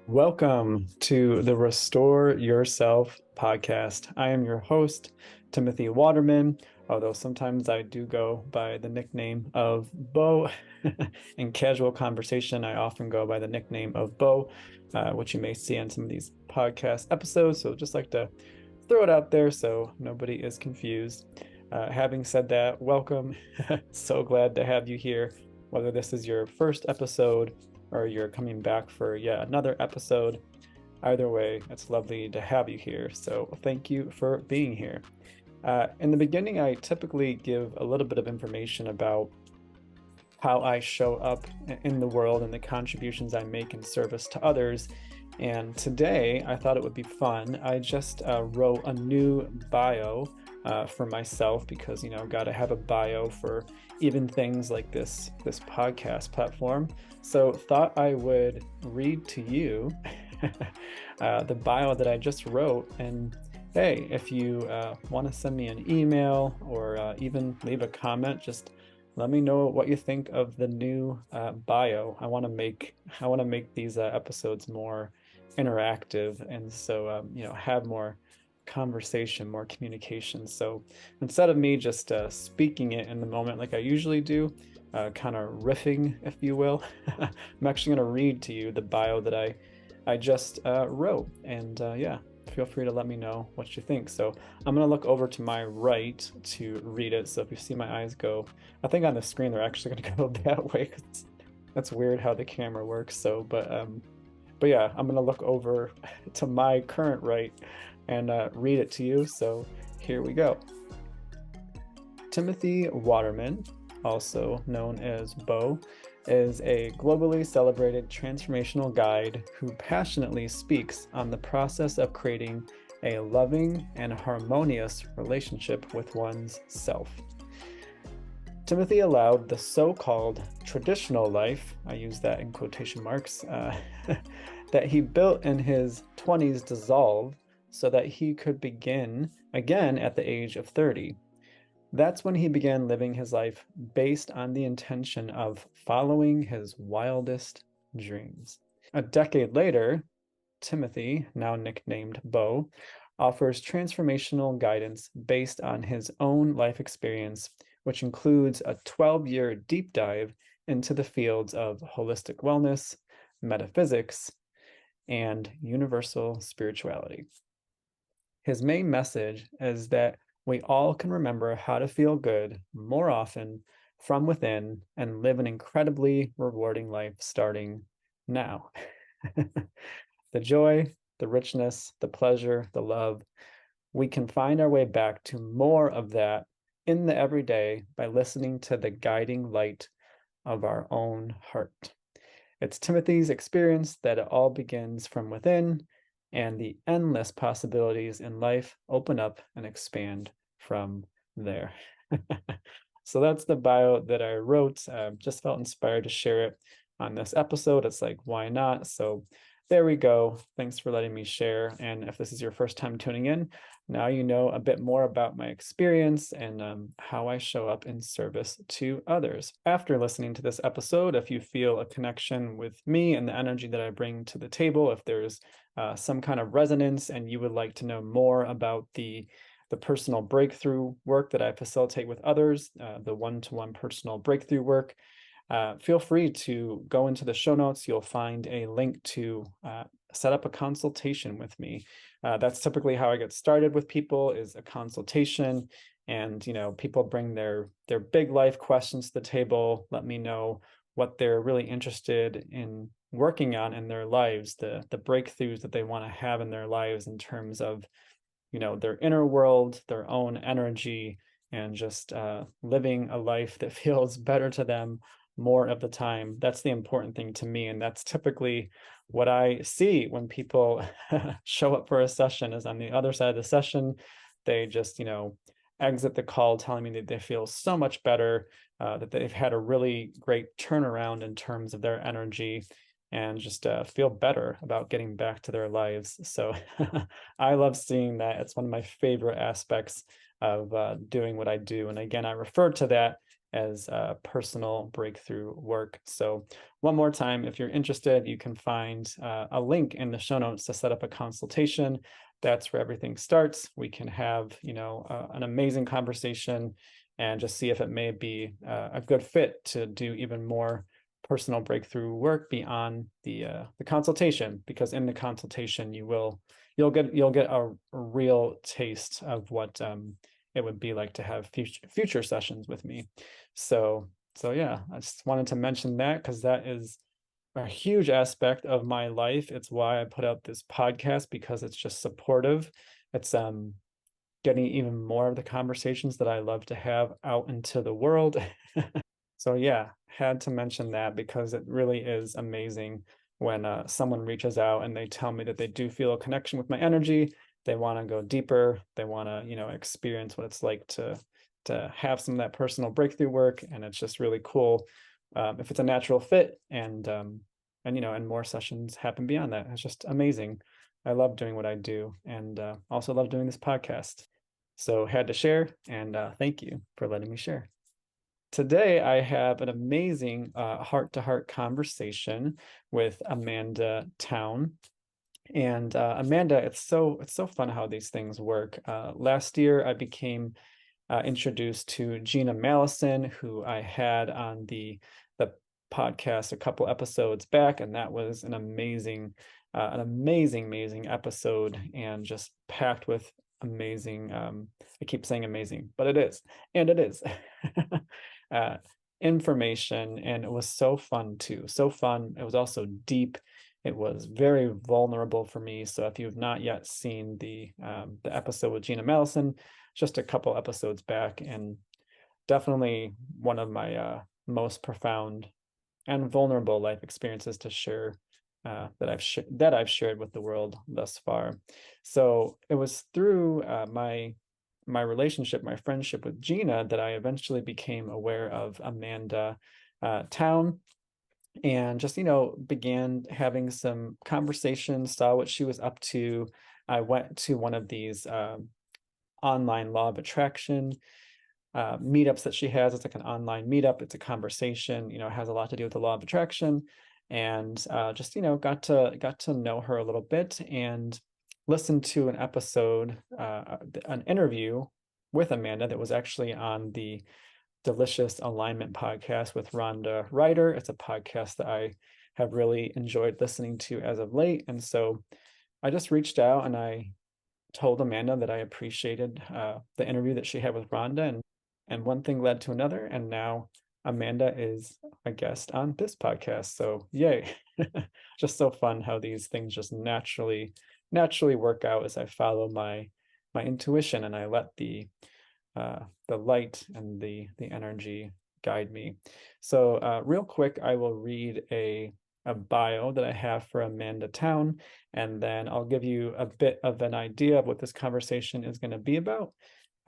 Welcome to the Restore Yourself podcast. I am your host, Timothy Waterman, although sometimes I do go by the nickname of Bo. In casual conversation, I often go by the nickname of Bo, which you may see on some of these podcast episodes. So just like to throw it out there so nobody is confused. Having said that, welcome. So glad to have you here, whether this is your first episode or you're coming back for yet another episode. Either way, it's lovely to have you here. So thank you for being here. In the beginning, I typically give a little bit of information about how I show up in the world and the contributions I make in service to others. And today, I thought it would be fun. I just wrote a new bio for myself because, got to have a bio for even things like this podcast platform. So thought I would read to you the bio that I just wrote. And hey, if you want to send me an email or even leave a comment, just let me know what you think of the new bio. I want to make these episodes more interactive, and so have more conversation, more communication. So instead of me just speaking it in the moment like I usually do, kind of riffing, if you will, I'm actually going to read to you the bio that I just wrote, and feel free to let me know what you think. So I'm going to look over to my right to read it. So if you see my eyes go, I think on the screen they're actually going to go that way. That's weird how the camera works. So, but yeah, I'm going to look over to my current right and read it to you. So here we go. Timothy Waterman, also known as Bo, is a globally celebrated transformational guide who passionately speaks on the process of creating a loving and harmonious relationship with one's self. Timothy allowed the so-called traditional life, I use that in quotation marks, that he built in his 20s dissolve so that he could begin again at the age of 30. That's when he began living his life based on the intention of following his wildest dreams. A decade later, Timothy, now nicknamed Bo, offers transformational guidance based on his own life experience, which includes a 12-year deep dive into the fields of holistic wellness, metaphysics, and universal spirituality. His main message is that we all can remember how to feel good more often from within and live an incredibly rewarding life starting now. The joy, the richness, the pleasure, the love, we can find our way back to more of that in the everyday by listening to the guiding light of our own heart. It's Timothy's experience that it all begins from within, and the endless possibilities in life open up and expand from there. So that's the bio that I wrote. Just felt inspired to share it on this episode. It's like, why not? So there we go. Thanks for letting me share. And if this is your first time tuning in, now you know a bit more about my experience and how I show up in service to others. After listening to this episode, if you feel a connection with me and the energy that I bring to the table, if there's some kind of resonance and you would like to know more about the personal breakthrough work that I facilitate with others, the one-to-one personal breakthrough work, feel free to go into the show notes. You'll find a link to set up a consultation with me. That's typically how I get started with people, is a consultation. And, people bring their big life questions to the table, let me know what they're really interested in working on in their lives, the breakthroughs that they want to have in their lives in terms of their inner world, their own energy, and just living a life that feels better to them more of the time. That's the important thing to me. And that's typically what I see when people show up for a session, is on the other side of the session, they just, exit the call telling me that they feel so much better, that they've had a really great turnaround in terms of their energy, and just feel better about getting back to their lives. So I love seeing that. It's one of my favorite aspects of doing what I do. And again, I refer to that as personal breakthrough work. So one more time, if you're interested, you can find a link in the show notes to set up a consultation. That's where everything starts. We can have, an amazing conversation and just see if it may be a good fit to do even more personal breakthrough work beyond the consultation, because in the consultation you'll get a real taste of what it would be like to have future sessions with me. So yeah, I just wanted to mention that because that is a huge aspect of my life. It's why I put out this podcast, because it's just supportive. It's getting even more of the conversations that I love to have out into the world. So yeah, had to mention that because it really is amazing when someone reaches out and they tell me that they do feel a connection with my energy. They want to go deeper. They want to, experience what it's like to have some of that personal breakthrough work, and it's just really cool if it's a natural fit, and more sessions happen beyond that. It's just amazing. I love doing what I do, and also love doing this podcast. So had to share, and thank you for letting me share. Today, I have an amazing heart-to-heart conversation with Amanda Towne. And Amanda, it's so fun how these things work. Last year, I became introduced to Gina Mallison, who I had on the podcast a couple episodes back, and that was an amazing episode, and just packed with amazing. I keep saying amazing, but it is, and it is. Information, and it was so fun too. So fun. It was also deep. It was very vulnerable for me. So if you've not yet seen the episode with Gina Mallison, just a couple episodes back, and definitely one of my most profound and vulnerable life experiences to share that I've shared with the world thus far. So it was through my relationship, my friendship with Gina, that I eventually became aware of Amanda Towne, and just, began having some conversations, saw what she was up to. I went to one of these online law of attraction meetups that she has. It's like an online meetup. It's a conversation, it has a lot to do with the law of attraction, and just, got to know her a little bit, and listened to an episode, an interview with Amanda that was actually on the Delicious Alignment podcast with Rhonda Ryder. It's a podcast that I have really enjoyed listening to as of late. And so I just reached out and I told Amanda that I appreciated the interview that she had with Rhonda, and one thing led to another, and now Amanda is a guest on this podcast. So yay. Just so fun how these things just naturally work out as I follow my intuition, and I let the light and the energy guide me. So real quick, I will read a bio that I have for Amanda Towne, and then I'll give you a bit of an idea of what this conversation is going to be about.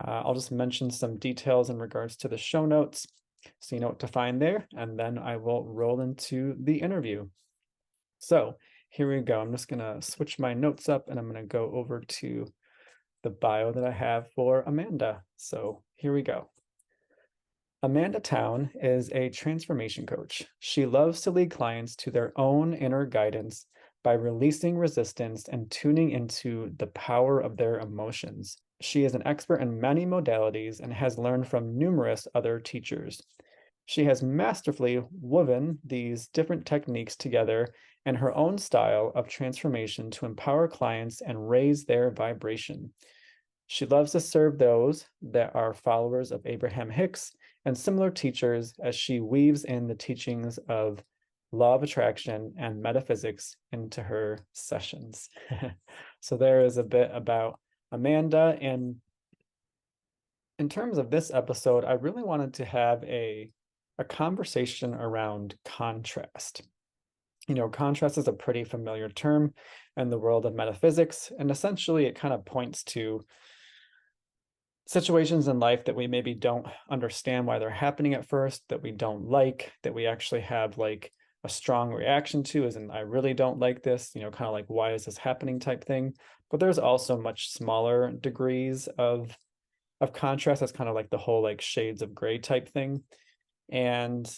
I'll just mention some details in regards to the show notes, so you know what to find there, and then I will roll into the interview. So here we go. I'm just going to switch my notes up, and I'm going to go over to the bio that I have for Amanda. So here we go. Amanda Towne is a transformation coach. She loves to lead clients to their own inner guidance by releasing resistance and tuning into the power of their emotions. She is an expert in many modalities and has learned from numerous other teachers. She has masterfully woven these different techniques together in her own style of transformation to empower clients and raise their vibration. She loves to serve those that are followers of Abraham Hicks and similar teachers, as she weaves in the teachings of law of attraction and metaphysics into her sessions. So there is a bit about Amanda. And in terms of this episode, I really wanted to have a conversation around contrast. Contrast is a pretty familiar term in the world of metaphysics, and essentially it kind of points to situations in life that we maybe don't understand why they're happening at first, that we don't like, that we actually have like a strong reaction to, as in I really don't like this, kind of like, why is this happening type thing. But there's also much smaller degrees of contrast. That's kind of like the whole like shades of gray type thing. And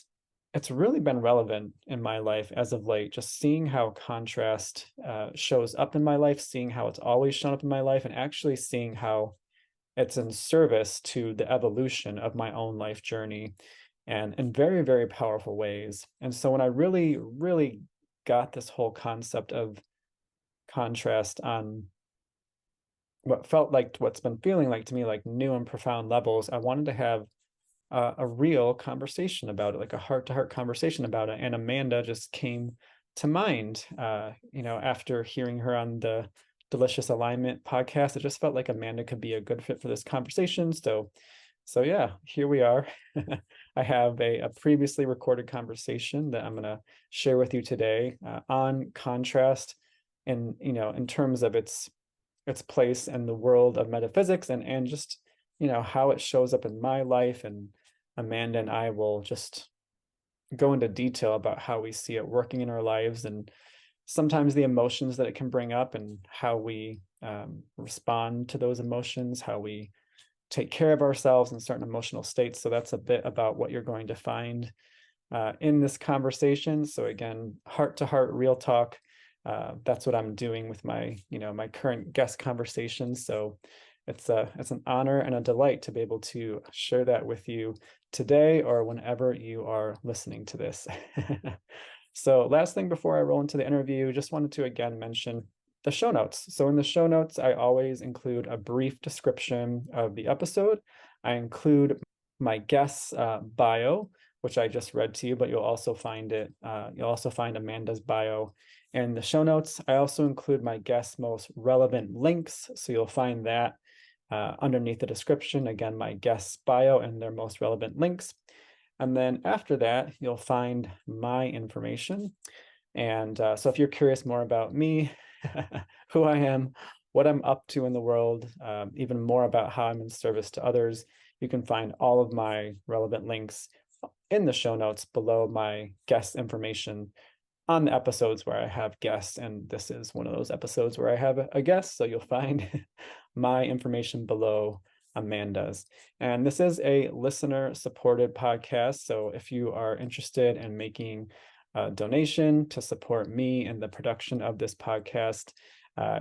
it's really been relevant in my life as of late, just seeing how contrast shows up in my life, seeing how it's always shown up in my life, and actually seeing how it's in service to the evolution of my own life journey and in very, very powerful ways. And so when I really, really got this whole concept of contrast on what felt like what's been feeling like to me like new and profound levels, I wanted to have a real conversation about it, like a heart-to-heart conversation about it. And Amanda just came to mind, after hearing her on the Delicious Alignment podcast. It just felt like Amanda could be a good fit for this conversation. So yeah, here we are. I have a previously recorded conversation that I'm going to share with you today on contrast, and in terms of its place in the world of metaphysics, and just how it shows up in my life. And Amanda and I will just go into detail about how we see it working in our lives, and sometimes the emotions that it can bring up, and how we respond to those emotions, how we take care of ourselves in certain emotional states. So that's a bit about what you're going to find in this conversation. So again, heart to heart, real talk. That's what I'm doing with my current guest conversations. So it's an honor and a delight to be able to share that with you today or whenever you are listening to this. So last thing before I roll into the interview, just wanted to again mention the show notes. So in the show notes, I always include a brief description of the episode. I include my guest's bio, which I just read to you, but you'll also find Amanda's bio in the show notes. I also include my guest's most relevant links. So you'll find that underneath the description. Again, my guest's bio and their most relevant links. And then after that, you'll find my information. And so if you're curious more about me, who I am, what I'm up to in the world, even more about how I'm in service to others, you can find all of my relevant links in the show notes below my guest information on the episodes where I have guests. And this is one of those episodes where I have a guest. So you'll find my information below Amanda's. And this is a listener supported podcast. So if you are interested in making a donation to support me in the production of this podcast,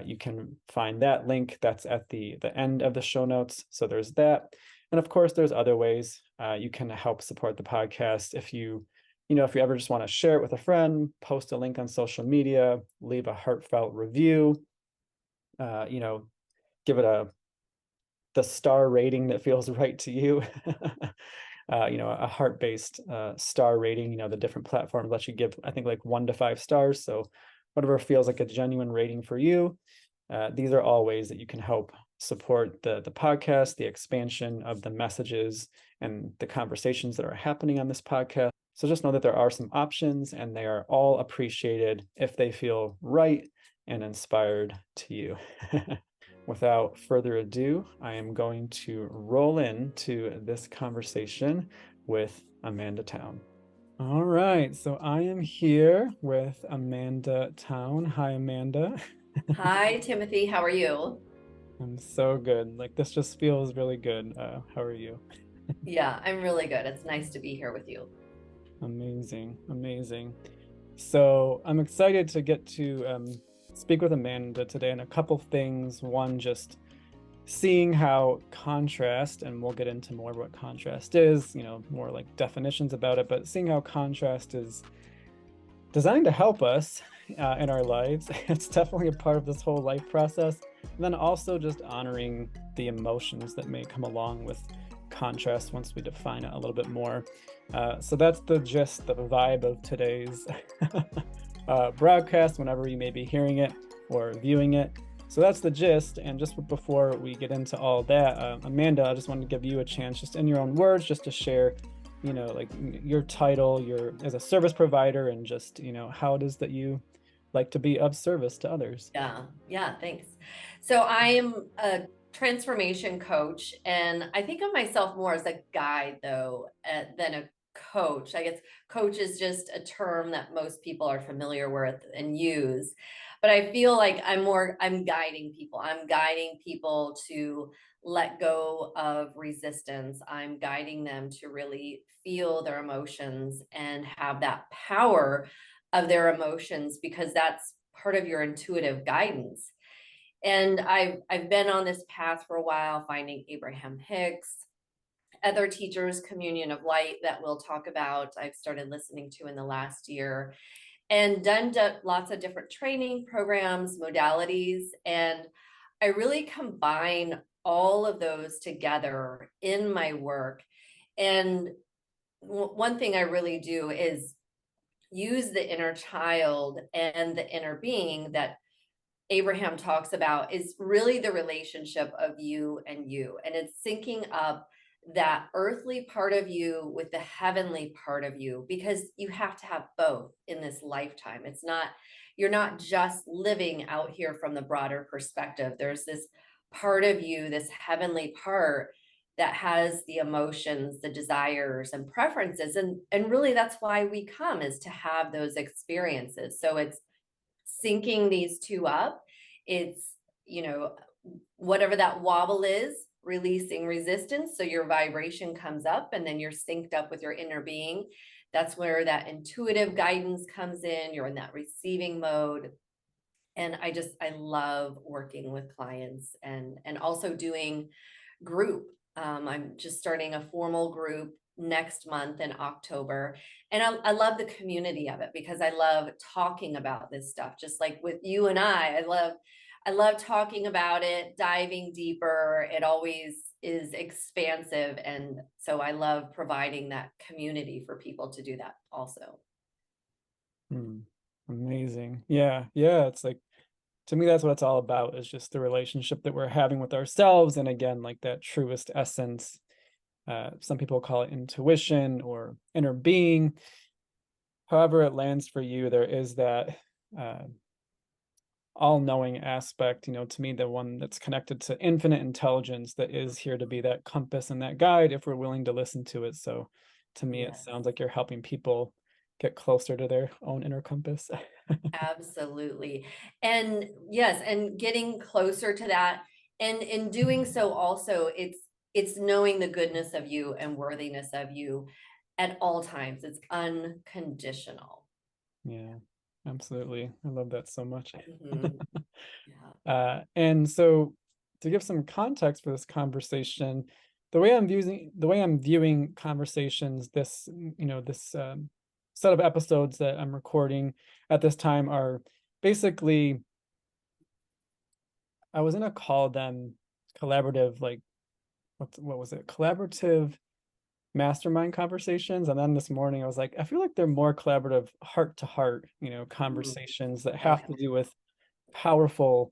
you can find that link. That's at the end of the show notes. So there's that. And of course, there's other ways you can help support the podcast. If you ever just want to share it with a friend, post a link on social media, leave a heartfelt review, give it the star rating that feels right to you. A heart-based star rating. The different platforms let you give, I think, like 1 to 5 stars. So whatever feels like a genuine rating for you. These are all ways that you can help support the podcast, the expansion of the messages and the conversations that are happening on this podcast. So just know that there are some options, and they are all appreciated if they feel right and inspired to you. Without further ado, I am going to roll into this conversation with Amanda Towne. All right, so I am here with Amanda Towne. Hi, Amanda. Hi, Timothy. How are you? I'm so good. Like, this just feels really good. How are you? Yeah, I'm really good. It's nice to be here with you. Amazing, amazing. So I'm excited to get to speak with Amanda today on a couple things. One, just seeing how contrast, and we'll get into more of what contrast is, more like definitions about it, but seeing how contrast is designed to help us in our lives. It's definitely a part of this whole life process. And then also just honoring the emotions that may come along with contrast once we define it a little bit more. So that's the gist, the vibe of today's broadcast, whenever you may be hearing it or viewing it. So that's the gist. And just before we get into all that, Amanda, I just wanted to give you a chance, just in your own words, just to share, like your title, as a service provider, and just, how it is that you like to be of service to others. Yeah, thanks. So I am a transformation coach, and I think of myself more as a guide, though, than a coach. I guess coach is just a term that most people are familiar with and use. but I feel like I'm guiding people. I'm guiding people to let go of resistance. I'm guiding them to really feel their emotions and have that power of their emotions, because that's part of your intuitive guidance. And I've been on this path for a while, finding Abraham Hicks, other teachers, Communion of Light, that we'll talk about, I've started listening to in the last year, and done lots of different training programs, modalities. And I really combine all of those together in my work. And one thing I really do is use the inner child and the inner being that Abraham talks about, is really the relationship of you and you. And it's syncing up that earthly part of you with the heavenly part of you, because you have to have both in this lifetime. It's not, you're not just living out here from the broader perspective. There's this part of you, this heavenly part, that has the emotions, the desires and preferences. And really that's why we come, is to have those experiences. So it's syncing these two up. It's, whatever that wobble is, releasing resistance. So your vibration comes up and then you're synced up with your inner being. That's where that intuitive guidance comes in. You're in that receiving mode. And I love working with clients and also doing group. I'm just starting a formal group next month in October. And I love the community of it, because I love talking about this stuff. Just like with you and I love talking about it, diving deeper. It always is expansive. And so I love providing that community for people to do that also. Amazing. Yeah. Yeah. It's like, to me, that's what it's all about, is just the relationship that we're having with ourselves. And again, like that truest essence. Some people call it intuition or inner being. However it lands for you, there is that all-knowing aspect, to me, the one that's connected to infinite intelligence, that is here to be that compass and that guide if we're willing to listen to it. So to me, it Yes. sounds like you're helping people get closer to their own inner compass. Absolutely. And yes, and getting closer to that. And in doing so also, it's knowing the goodness of you and worthiness of you at all times. It's unconditional. Yeah, absolutely. I love that so much. Mhm. Yeah. And so to give some context for this conversation, the way I'm viewing conversations, this set of episodes that I'm recording at this time are basically, I was in a call then, collaborative, like what was it? Collaborative mastermind conversations. And then this morning I was like, I feel like they're more collaborative heart to heart, Mm, conversations that have okay. to do with powerful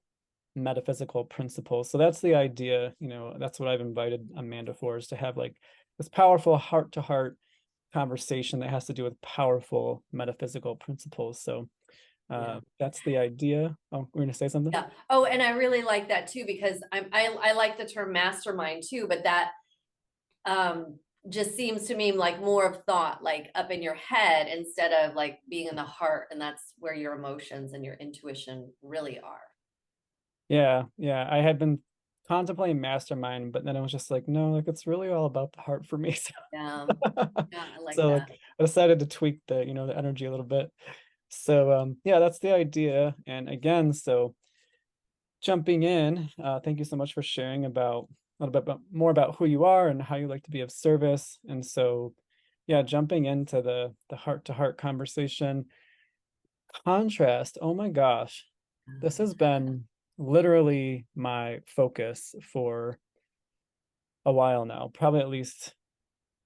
metaphysical principles. So that's the idea, that's what I've invited Amanda for, is to have like this powerful heart to heart conversation that has to do with powerful metaphysical principles. So Yeah. that's the idea. Oh, we're gonna say something? Yeah. Oh, and I really like that too, because I like the term mastermind too, but that um just seems to me like more of thought, like up in your head, instead of like being in the heart. And that's where your emotions and your intuition really are. Yeah, yeah. I had been contemplating mastermind, but then I was just like, no, like it's really all about the heart for me. Yeah. Yeah, I like So that. like I decided to tweak the energy a little bit. So yeah, that's the idea. And again, so jumping in, thank you so much for sharing about a little bit more about who you are and how you like to be of service. And so yeah, jumping into the heart to heart conversation. Contrast, oh my gosh, this has been literally my focus for a while now, probably at least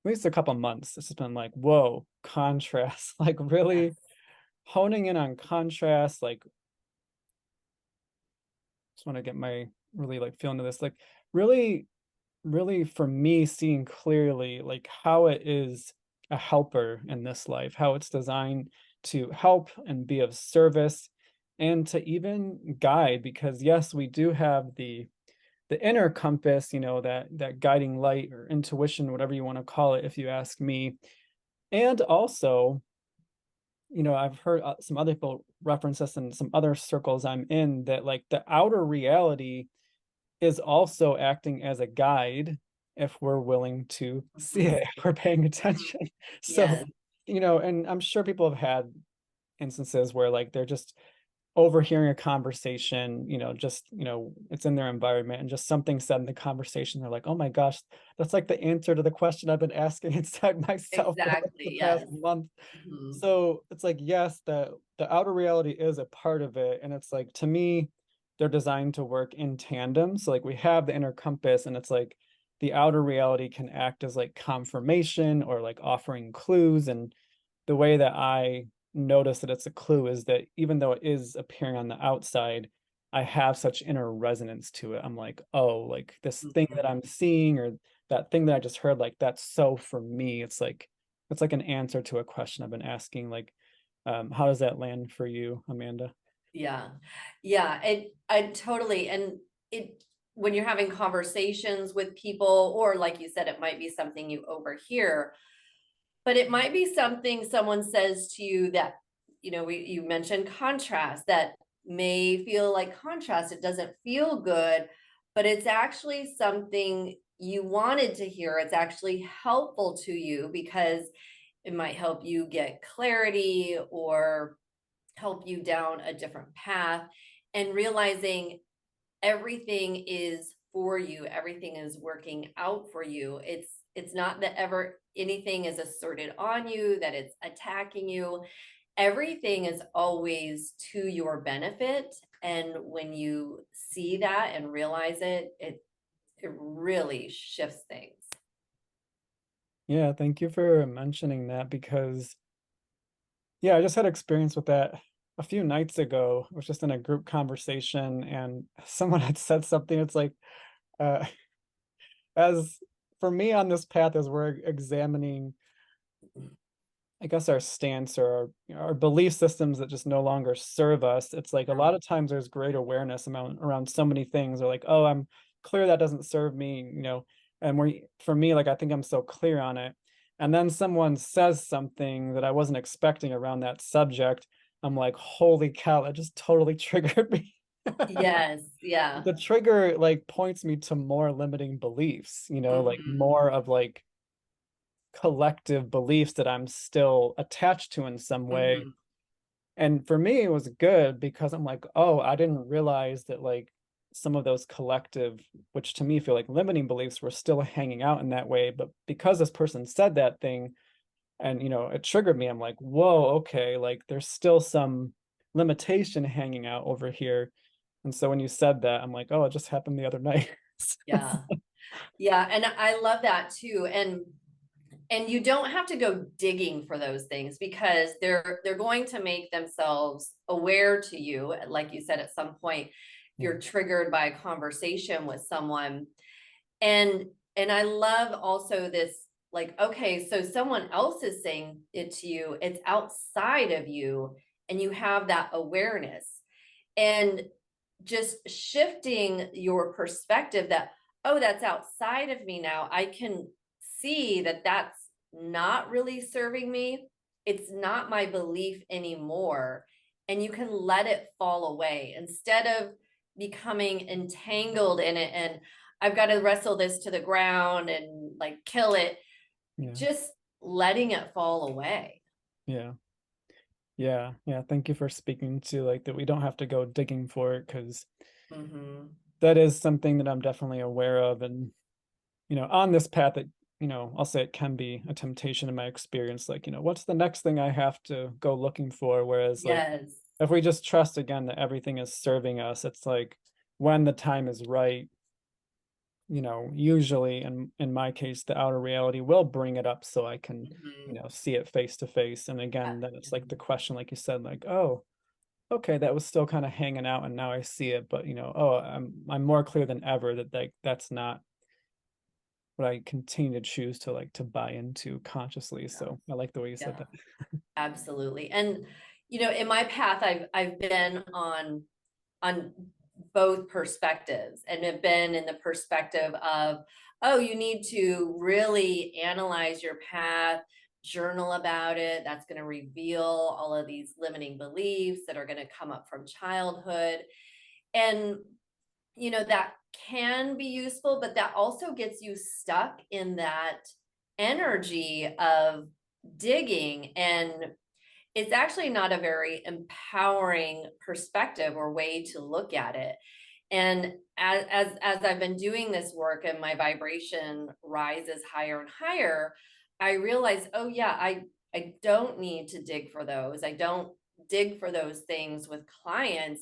a couple months. It's just been like, whoa, contrast, like Yes. really honing in on contrast. Like, just want to get my really like feel into this, like really, really for me, seeing clearly like how it is a helper in this life, how it's designed to help and be of service and to even guide. Because yes, we do have the inner compass, that guiding light or intuition, whatever you want to call it, if you ask me. And also I've heard some other people reference this in some other circles I'm in, that like the outer reality is also acting as a guide if we're willing to see Mhm, it, if we're paying mhm. attention. So, Yes, and I'm sure people have had instances where like they're just overhearing a conversation, just, it's in their environment and just something said in the conversation. They're like, oh my gosh, that's like the answer to the question I've been asking inside myself for like the exactly, past yes. month. Mhm, So it's like, yes, the outer reality is a part of it. And it's like, to me, they're designed to work in tandem. So like we have the inner compass, and it's like the outer reality can act as like confirmation or like offering clues. And the way that I notice that it's a clue is that even though it is appearing on the outside, I have such inner resonance to it. I'm like, oh, like this thing that mhm. I'm seeing, or that thing that I just heard, like that's so for me. It's like an answer to a question I've been asking. Like, how does that land for you, Amanda? Yeah. Yeah, and I totally, and it when you're having conversations with people, or like you said, it might be something you overhear, but it might be something someone says to you that, you mentioned contrast, that may feel like contrast. It doesn't feel good, but it's actually something you wanted to hear. It's actually helpful to you because it might help you get clarity or help you down a different path, and realizing everything is for you, everything is working out for you. It's not that ever anything is asserted on you, that it's attacking you. Everything is always to your benefit, and when you see that and realize it really shifts things. Yeah, thank you for mentioning that, because yeah, I just had experience with that a few nights ago. I was just in a group conversation and someone had said something. It's like, uh, as for me on this path, as we're examining, I guess, our stance or our belief systems that just no longer serve us, it's like a lot of times there's great awareness around so many things. Or like, oh, I'm clear that doesn't serve me, and for me, like I think I'm so clear on it. And then someone says something that I wasn't expecting around that subject. I'm like, holy cow, that just totally triggered me. Yes, yeah. The trigger like points me to more limiting beliefs, like Mhm, more of like collective beliefs that I'm still attached to in some way. mhm. And for me, it was good because I'm like, oh, I didn't realize that like some of those collective, which to me feel like limiting beliefs, were still hanging out in that way. But because this person said that thing and, it triggered me, I'm like, whoa, okay, like there's still some limitation hanging out over here. And so when you said that, I'm like, oh, it just happened the other night. Yeah. Yeah, and I love that too. And you don't have to go digging for those things, because they're going to make themselves aware to you, like you said, at some point if Yeah, you're triggered by a conversation with someone. And I love also this, like, okay, so someone else is saying it to you, it's outside of you, and you have that awareness. And just shifting your perspective that, oh, that's outside of me now. I can see that that's not really serving me. It's not my belief anymore. And you can let it fall away instead of becoming entangled in it. And I've got to wrestle this to the ground and like kill it, yeah, just letting it fall away. yeah. Yeah, yeah. Thank you for speaking to like that we don't have to go digging for it, because Hmm. that is something that I'm definitely aware of. And, on this path that, I'll say it can be a temptation in my experience. Like, what's the next thing I have to go looking for? Whereas like Yes. if we just trust again that everything is serving us, it's like when the time is right, usually in my case, the outer reality will bring it up so I can, Hmm. see it face to face. And again, then it's like the question, like you said, like, oh, okay, that was still kind of hanging out and now I see it, but oh, I'm more clear than ever that like that's not what I continue to choose to like to buy into consciously. Yeah. So I like the way you said Yeah. that. Absolutely. And in my path, I've been on both perspectives, and have been in the perspective of, oh, you need to really analyze your path, journal about it. That's going to reveal all of these limiting beliefs that are going to come up from childhood. And, that can be useful, but that also gets you stuck in that energy of digging. And it's actually not a very empowering perspective or way to look at it. And as I've been doing this work and my vibration rises higher and higher, I realize, oh yeah, I don't need to dig for those. I don't dig for those things with clients.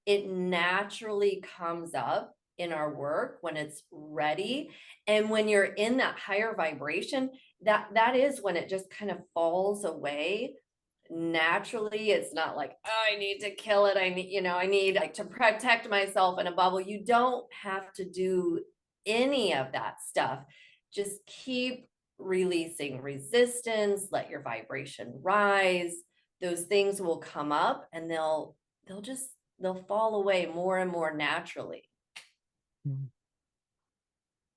It naturally comes up in our work when it's ready. And when you're in that higher vibration, that is when it just kind of falls away naturally. It's not like, oh, I need to kill it, I need like to protect myself in a bubble. You don't have to do any of that stuff. Just keep releasing resistance, let your vibration rise. Those things will come up and they'll fall away more and more naturally. Mm.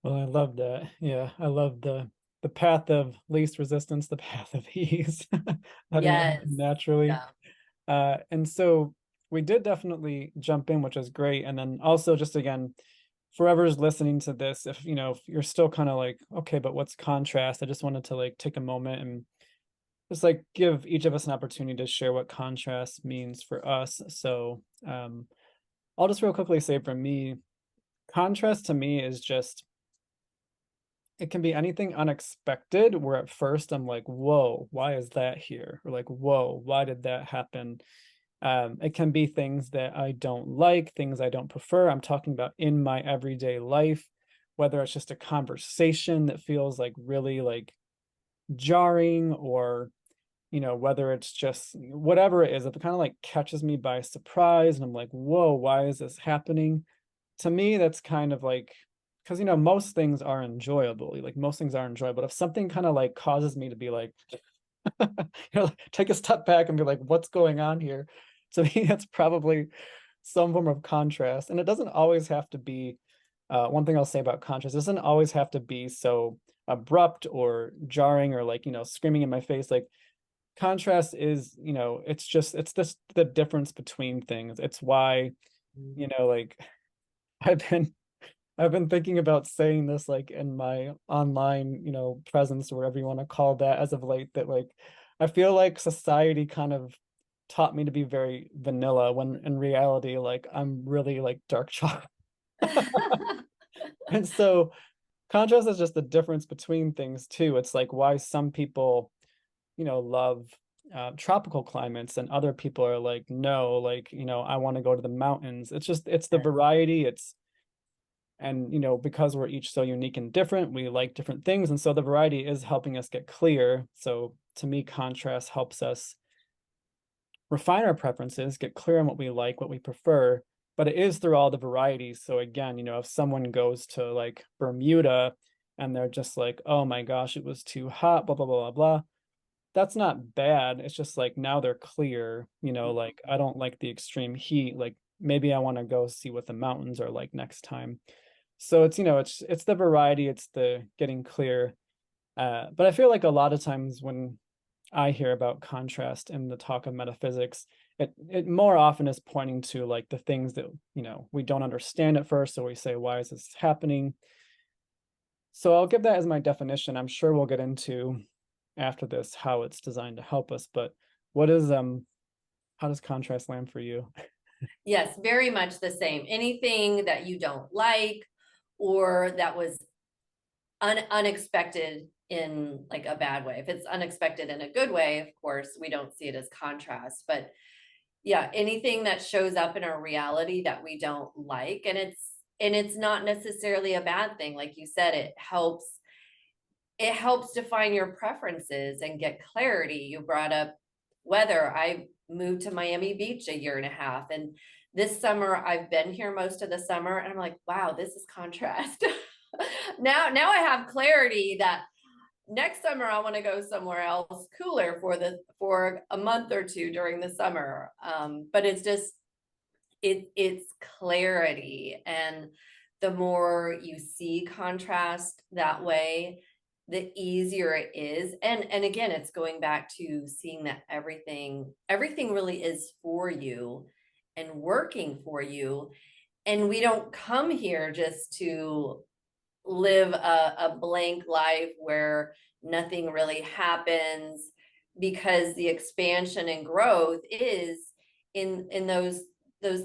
Well, I love that. Yeah, I love the path of least resistance, the path of ease, letting it Yes. happen naturally. Yeah. And so we did definitely jump in, which was great. And then also just again, for whoever's listening to this, if you're still kind of like, okay, but what's contrast? I just wanted to like take a moment and just like give each of us an opportunity to share what contrast means for us. So I'll just real quickly say for me, contrast to me is just it can be anything unexpected where at first I'm like, whoa, why is that here? Or like, whoa, why did that happen? It can be things that I don't like, things I don't prefer. I'm talking about in my everyday life, whether it's just a conversation that feels like really like jarring, or whether it's just whatever it is, if it kind of like catches me by surprise and I'm like, whoa, why is this happening? To me, that's kind of like, because most things are enjoyable. Like most things are enjoyable. But if something kind of like causes me to be like, take a step back and be like, what's going on here? To me, that's probably some form of contrast. And it doesn't always have to be, one thing I'll say about contrast, it doesn't always have to be so abrupt or jarring or like, screaming in my face. Like contrast is, it's just the difference between things. It's why, like I've been I've been thinking about saying this like in my online, presence, or whatever you want to call that, as of late, that like I feel like society kind of taught me to be very vanilla when in reality, like I'm really like dark chocolate. And so contrast is just the difference between things too. It's like why some people, love tropical climates and other people are like, no, like, I want to go to the mountains. It's the variety. And because we're each so unique and different, we like different things, and so the variety is helping us get clear. So to me, contrast helps us refine our preferences, get clear on what we like, what we prefer, but it is through all the varieties. So again, if someone goes to like Bermuda and they're just like, oh my gosh, it was too hot, blah blah blah blah blah, that's not bad. It's just like now they're clear, like I don't like the extreme heat, like maybe I want to go see what the mountains are like next time. So it's the variety, it's the getting clear. But I feel like a lot of times when I hear about contrast in the talk of metaphysics, it more often is pointing to like the things that we don't understand at first, so we say, why is this happening? So I'll give that as my definition. I'm sure we'll get into after this how it's designed to help us. But what is how does contrast land for you? Yes, very much the same. Anything that you don't like or that was unexpected in like a bad way. If it's unexpected in a good way, of course, we don't see it as contrast. But yeah, anything that shows up in our reality that we don't like, and it's not necessarily a bad thing. Like you said, it helps define your preferences and get clarity. You brought up weather. I moved to Miami Beach a year and a half, and this summer I've been here most of the summer, and I'm like, wow, this is contrast. Now I have clarity that next summer I want to go somewhere else cooler for a month or two during the summer. But it's just it's clarity, and the more you see contrast that way, the easier it is. And again, it's going back to seeing that everything really is for you and working for you. And we don't come here just to live a blank life where nothing really happens, because the expansion and growth is in those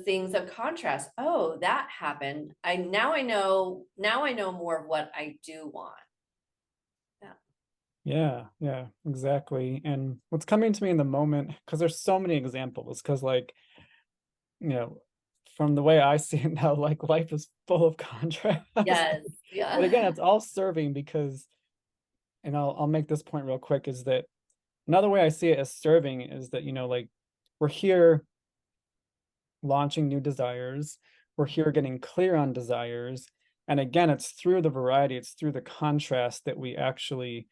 things of contrast. Oh, that happened. Now I know more of what I do want. Yeah. Yeah, exactly. And what's coming to me in the moment, because there's so many examples, because like, you know, from the way I see it now, like life is full of contrast. Yes. But again, Yeah. it's all serving because, and I'll make this point real quick, is that another way I see it as serving is that, like we're here launching new desires, we're here getting clear on desires. And again, it's through the variety, it's through the contrast that we actually,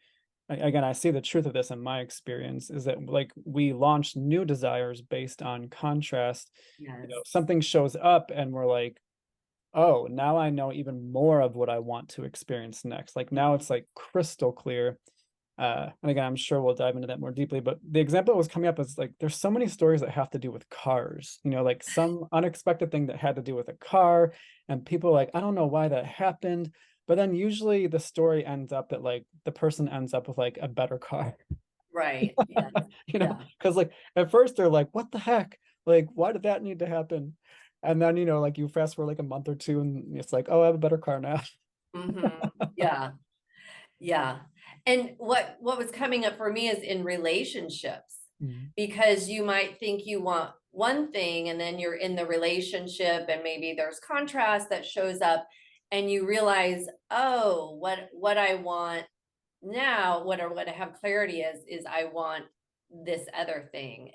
again, I see the truth of this in my experience, is that like we launch new desires based on contrast. Yes. Something shows up and we're like, oh, now I know even more of what I want to experience next. Like now it's like crystal clear. And again, I'm sure we'll dive into that more deeply, but the example that was coming up is like there's so many stories that have to do with cars, like some unexpected thing that had to do with a car, and people are like, I don't know why that happened. But then usually the story ends up that like the person ends up with like a better car. Right. Yes. Yeah. Because like at first they're like, what the heck? Like, why did that need to happen? And then, like you fast for like a month or two and it's like, oh, I have a better car now. Yeah. Yeah. And what was coming up for me is in relationships, Mm. because you might think you want one thing and then you're in the relationship and maybe there's contrast that shows up and you realize, oh, what I want now, what I have clarity is I want this other thing.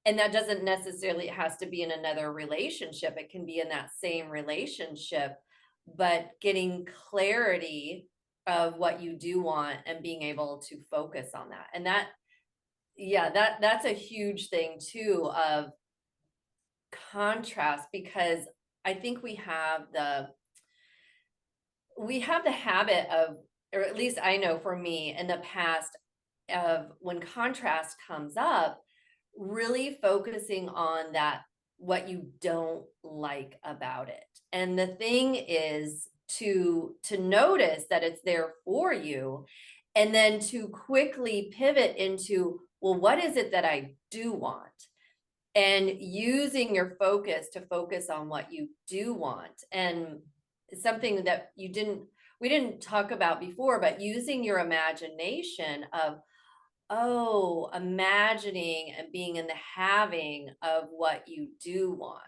And that doesn't necessarily, it has to be in another relationship. It can be in that same relationship, but getting clarity of what you do want and being able to focus on that. And that, yeah, that's a huge thing too, of contrast, because I think we have the habit of, or at least I know for me in the past, of when contrast comes up, really focusing on that, what you don't like about it. And the thing is to notice that it's there for you, and then to quickly pivot into, well, what is it that I do want? And using your focus to focus on what you do want. And something that we didn't talk about before, but using your imagination of, oh, imagining and being in the having of what you do want.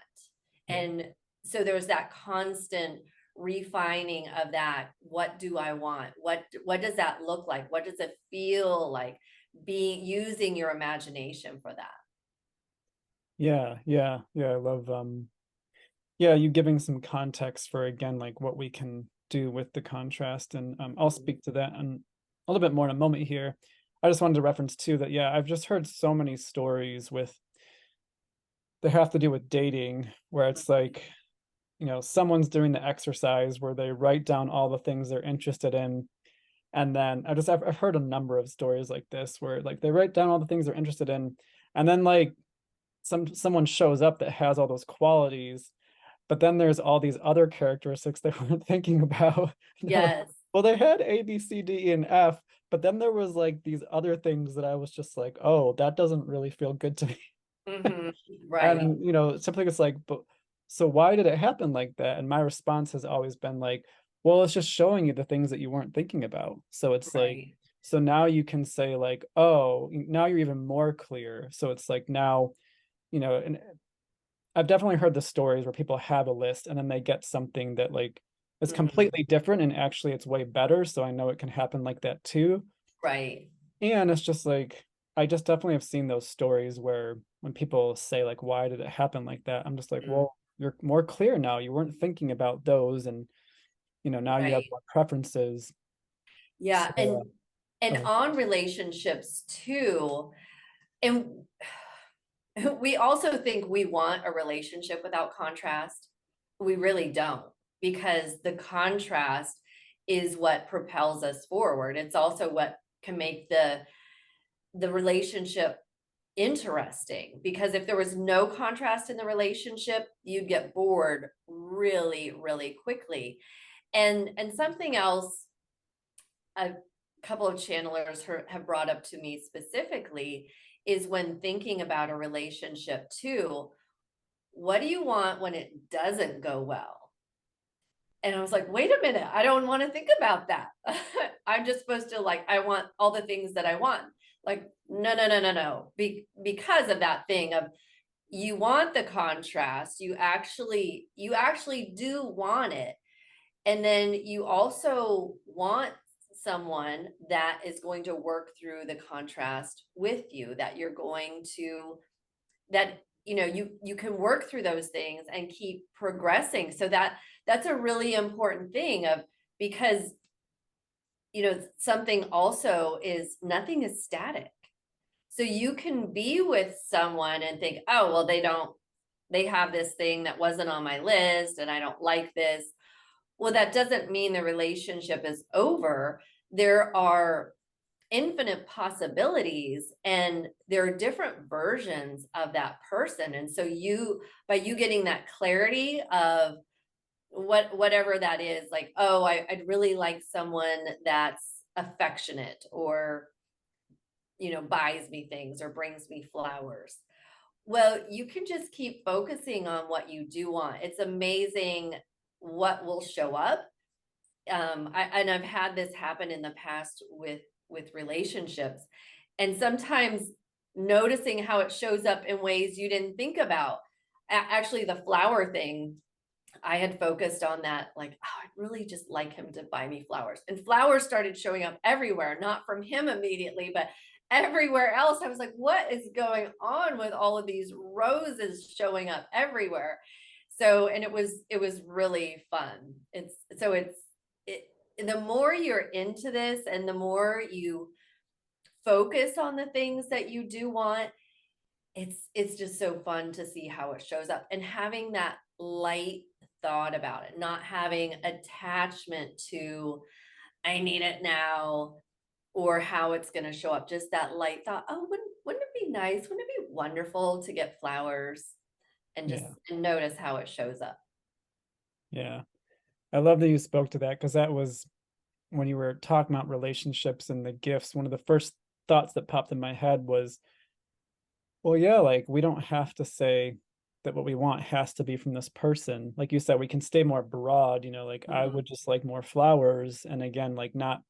Yeah. And so there's that constant refining of that. What do I want? What does that look like? What does it feel like? Being using your imagination for that. Yeah. I love yeah, you giving some context for again like what we can do with the contrast. And I'll speak to that and a little bit more in a moment here. I just wanted to reference too that yeah, I've just heard so many stories with that have to do with dating where it's like, someone's doing the exercise where they write down all the things they're interested in. And then I've heard a number of stories like this where like they write down all the things they're interested in, and then like someone shows up that has all those qualities, but then there's all these other characteristics they weren't thinking about. They're like, Yes. well, they had A, B, C, D, E, and F, but then there was like these other things that I was just like, oh, that doesn't really feel good to me. Hmm. Right. And something it's like, but so why did it happen like that? And my response has always been like, well, it's just showing you the things that you weren't thinking about. So it's like, Right. so now you can say like, oh, now you're even more clear. So it's like now, and I've definitely heard the stories where people have a list and then they get something that like is Hmm. completely different and actually it's way better. So I know it can happen like that too. Right. And it's just like, I just definitely have seen those stories where when people say like, why did it happen like that? I'm just like, Mm. well, you're more clear now. You weren't thinking about those. And, now you have Right. more preferences. Yeah. So, And oh, on relationships too, and we also think we want a relationship without contrast. We really don't, because the contrast is what propels us forward. It's also what can make the relationship interesting, because if there was no contrast in the relationship, you'd get bored really, really quickly. And something else a couple of channelers have brought up to me specifically is when thinking about a relationship too, what do you want when it doesn't go well? And I was like, wait a minute, I don't want to think about that. I'm just supposed to, like, I want all the things that I want. Like, no, no, no, no, no. Because of that thing of, you want the contrast, you actually do want it. And then you also want someone that is going to work through the contrast with you, that you're going to, that you can work through those things and keep progressing. So that's a really important thing of, because something also is, nothing is static. So you can be with someone and think, oh well, they have this thing that wasn't on my list and I don't like this. Well, that doesn't mean the relationship is over. There are infinite possibilities, and there are different versions of that person. And so by you getting that clarity of whatever that is, like, oh, I'd really like someone that's affectionate, or buys me things or brings me flowers. Well, you can just keep focusing on what you do want. It's amazing what will show up. I've had this happen in the past with relationships, and sometimes noticing how it shows up in ways you didn't think about. Actually, the flower thing, I had focused on that, like, oh, I'd really just like him to buy me flowers. And flowers started showing up everywhere, not from him immediately, but everywhere else. I was like, what is going on with all of these roses showing up everywhere? So, and it was really fun. It the more you're into this and the more you focus on the things that you do want, it's just so fun to see how it shows up, and having that light thought about it, not having attachment to, I need it now, or how it's going to show up. Just that light thought, oh, wouldn't it be nice, wouldn't it be wonderful to get flowers, and just Yeah. and notice how it shows up. Yeah. I love that you spoke to that, because that was when you were talking about relationships and the gifts. One of the first thoughts that popped in my head was, well, yeah, like we don't have to say that what we want has to be from this person. Like you said, we can stay more broad, like I Mhm. would just like more flowers. And again, like not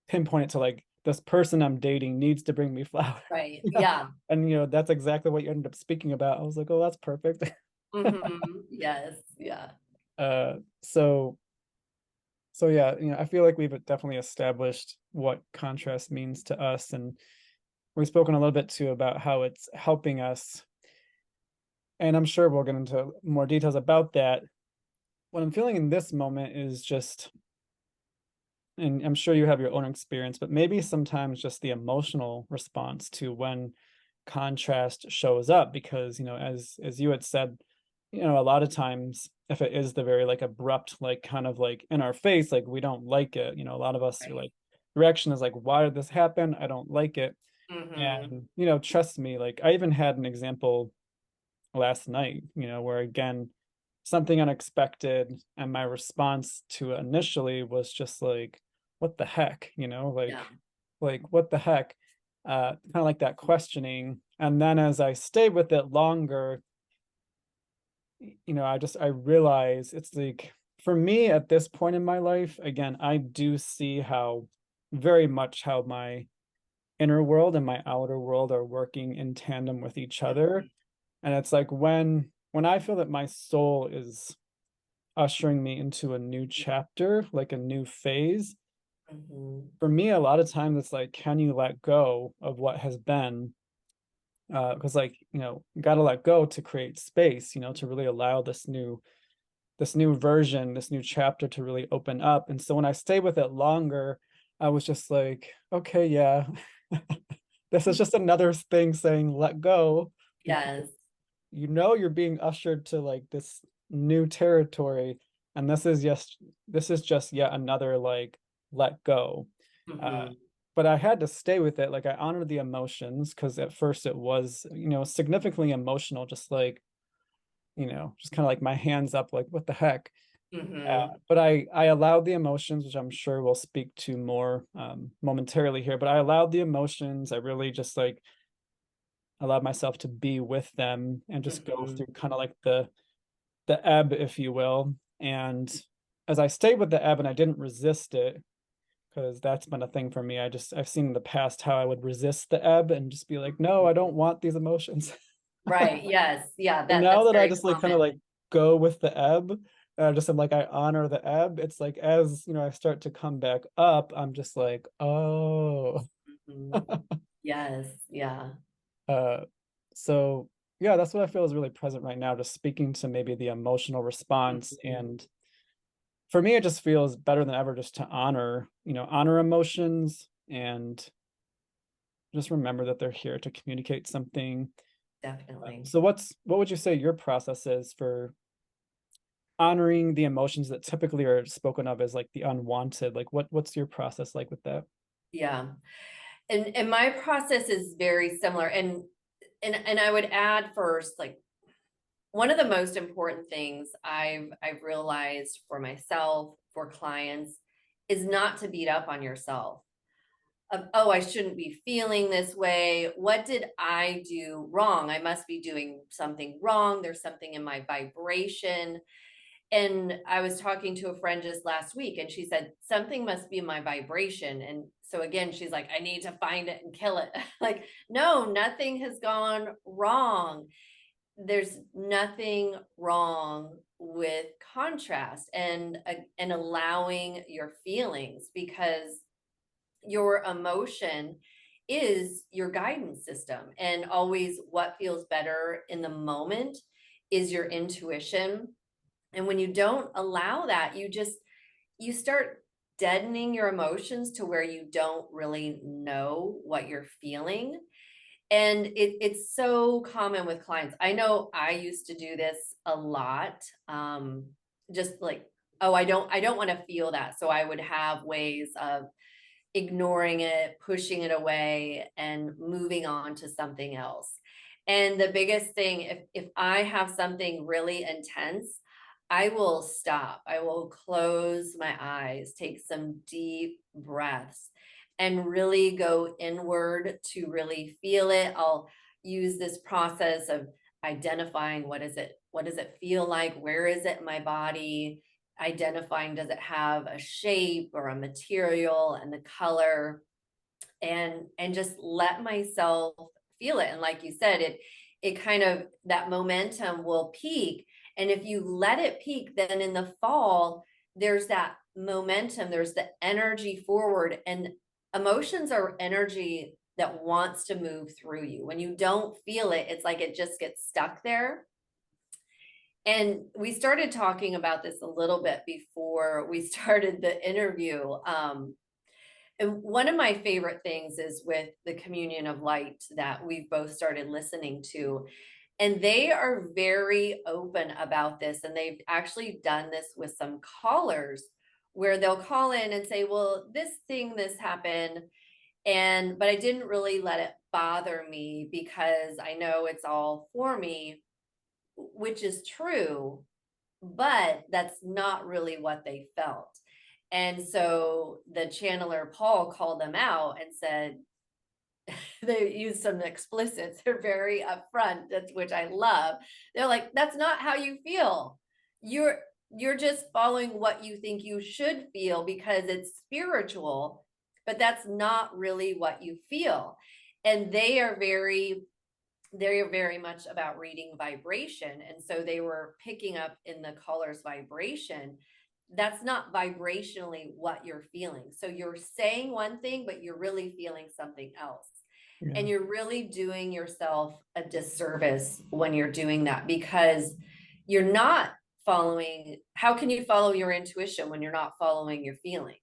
pinpoint it to like this person I'm dating needs to bring me flowers. Right. Yeah. Yeah. And that's exactly what you ended up speaking about. I was like, oh, that's perfect. Yes. Yeah. Uh so so yeah, I feel like we've definitely established what contrast means to us, and we've spoken a little bit too about how it's helping us. And I'm sure we'll get into more details about that. What I'm feeling in this moment is just, and I'm sure you have your own experience, but maybe sometimes just the emotional response to when contrast shows up. Because, as you had said, a lot of times if it is the very like abrupt, like kind of like in our face, like we don't like it, a lot of us are Right. like, the reaction is like, why did this happen? I don't like it. Hmm. And, trust me, like I even had an example last night, where again, something unexpected, and my response to it initially was just like, what the heck, Yeah. like what the heck? Kind of like that questioning. And then as I stayed with it longer, I realize it's like, for me at this point in my life, again, I do see how very much how my inner world and my outer world are working in tandem with each other. And it's like when I feel that my soul is ushering me into a new chapter, like a new phase, Hmm. for me, a lot of times it's like, can you let go of what has been? Because like, you got to let go to create space, to really allow this new version, this new chapter to really open up. And so when I stay with it longer, I was just like, okay, yeah, this is just another thing saying let go, because Yes. you're being ushered to like this new territory. And this is just yet another like let go. Uh, Mhm. but I had to stay with it. Like I honored the emotions because at first it was, significantly emotional, just like, just kind of like my hands up, like what the heck. Mhm. But I allowed the emotions, which I'm sure we'll speak to more momentarily here. But I allowed the emotions. I really just like allowed myself to be with them and just go Mhm. through kind of like the ebb, if you will. And as I stayed with the ebb and I didn't resist it, because that's been a thing for me. I've seen in the past how I would resist the ebb and just be like, no, I don't want these emotions. Right. Yes. Yeah. And That now that's that I very just like kind of common. like go with the ebb, and I just am like I honor the ebb. It's like as I start to come back up, I'm just like, oh. Mhm. Yes. Yeah. Uh, so yeah, that's what I feel is really present right now, just speaking to maybe the emotional response. Mhm. And for me, it just feels better than ever just to honor emotions and just remember that they're here to communicate something. Definitely. So what would you say your process is for honoring the emotions that typically are spoken of as like the unwanted? Like what's your process like with that? Yeah. And my process is very similar. And I would add first, like, one of the most important things I've realized for myself, for clients, is not to beat up on yourself. Of, oh, I shouldn't be feeling this way. What did I do wrong? I must be doing something wrong. There's something in my vibration. And I was talking to a friend just last week, and she said, something must be in my vibration. And so again, she's like, I need to find it and kill it. Like, no, nothing has gone wrong. There's nothing wrong with contrast and allowing your feelings, because your emotion is your guidance system, and always what feels better in the moment is your intuition. And when you don't allow that, you start deadening your emotions to where you don't really know what you're feeling. And it's so common with clients. I know I used to do this a lot. Just like, oh, I don't want to feel that. So I would have ways of ignoring it, pushing it away, and moving on to something else. And the biggest thing, if I have something really intense, I will stop. I will close my eyes, take some deep breaths, and really go inward to really feel it. I'll use this process of identifying what does it feel like? Where is it in my body? Identifying, does it have a shape or a material, and the color, and just let myself feel it. And like you said, it kind of, that momentum will peak, and if you let it peak, then in the fall there's that momentum, there's the energy forward. And emotions are energy that wants to move through you. When you don't feel it, it's like it just gets stuck there. And we started talking about this a little bit before we started the interview. And one of my favorite things is with the Communion of Light that we've both started listening to. And they are very open about this. And they've actually done this with some callers where they'll call in and say, well, this happened. But I didn't really let it bother me because I know it's all for me, which is true, but that's not really what they felt. And so the channeler Paul called them out and said, they use some explicits. They're very upfront, that's which I love. They're like, that's not how you feel. You're just following what you think you should feel because it's spiritual, but that's not really what you feel. And they're very much about reading vibration. And so they were picking up in the caller's vibration. That's not vibrationally what you're feeling. So you're saying one thing, but you're really feeling something else. Yeah. And you're really doing yourself a disservice when you're doing that, because you're not following. How can you follow your intuition when you're not following your feelings?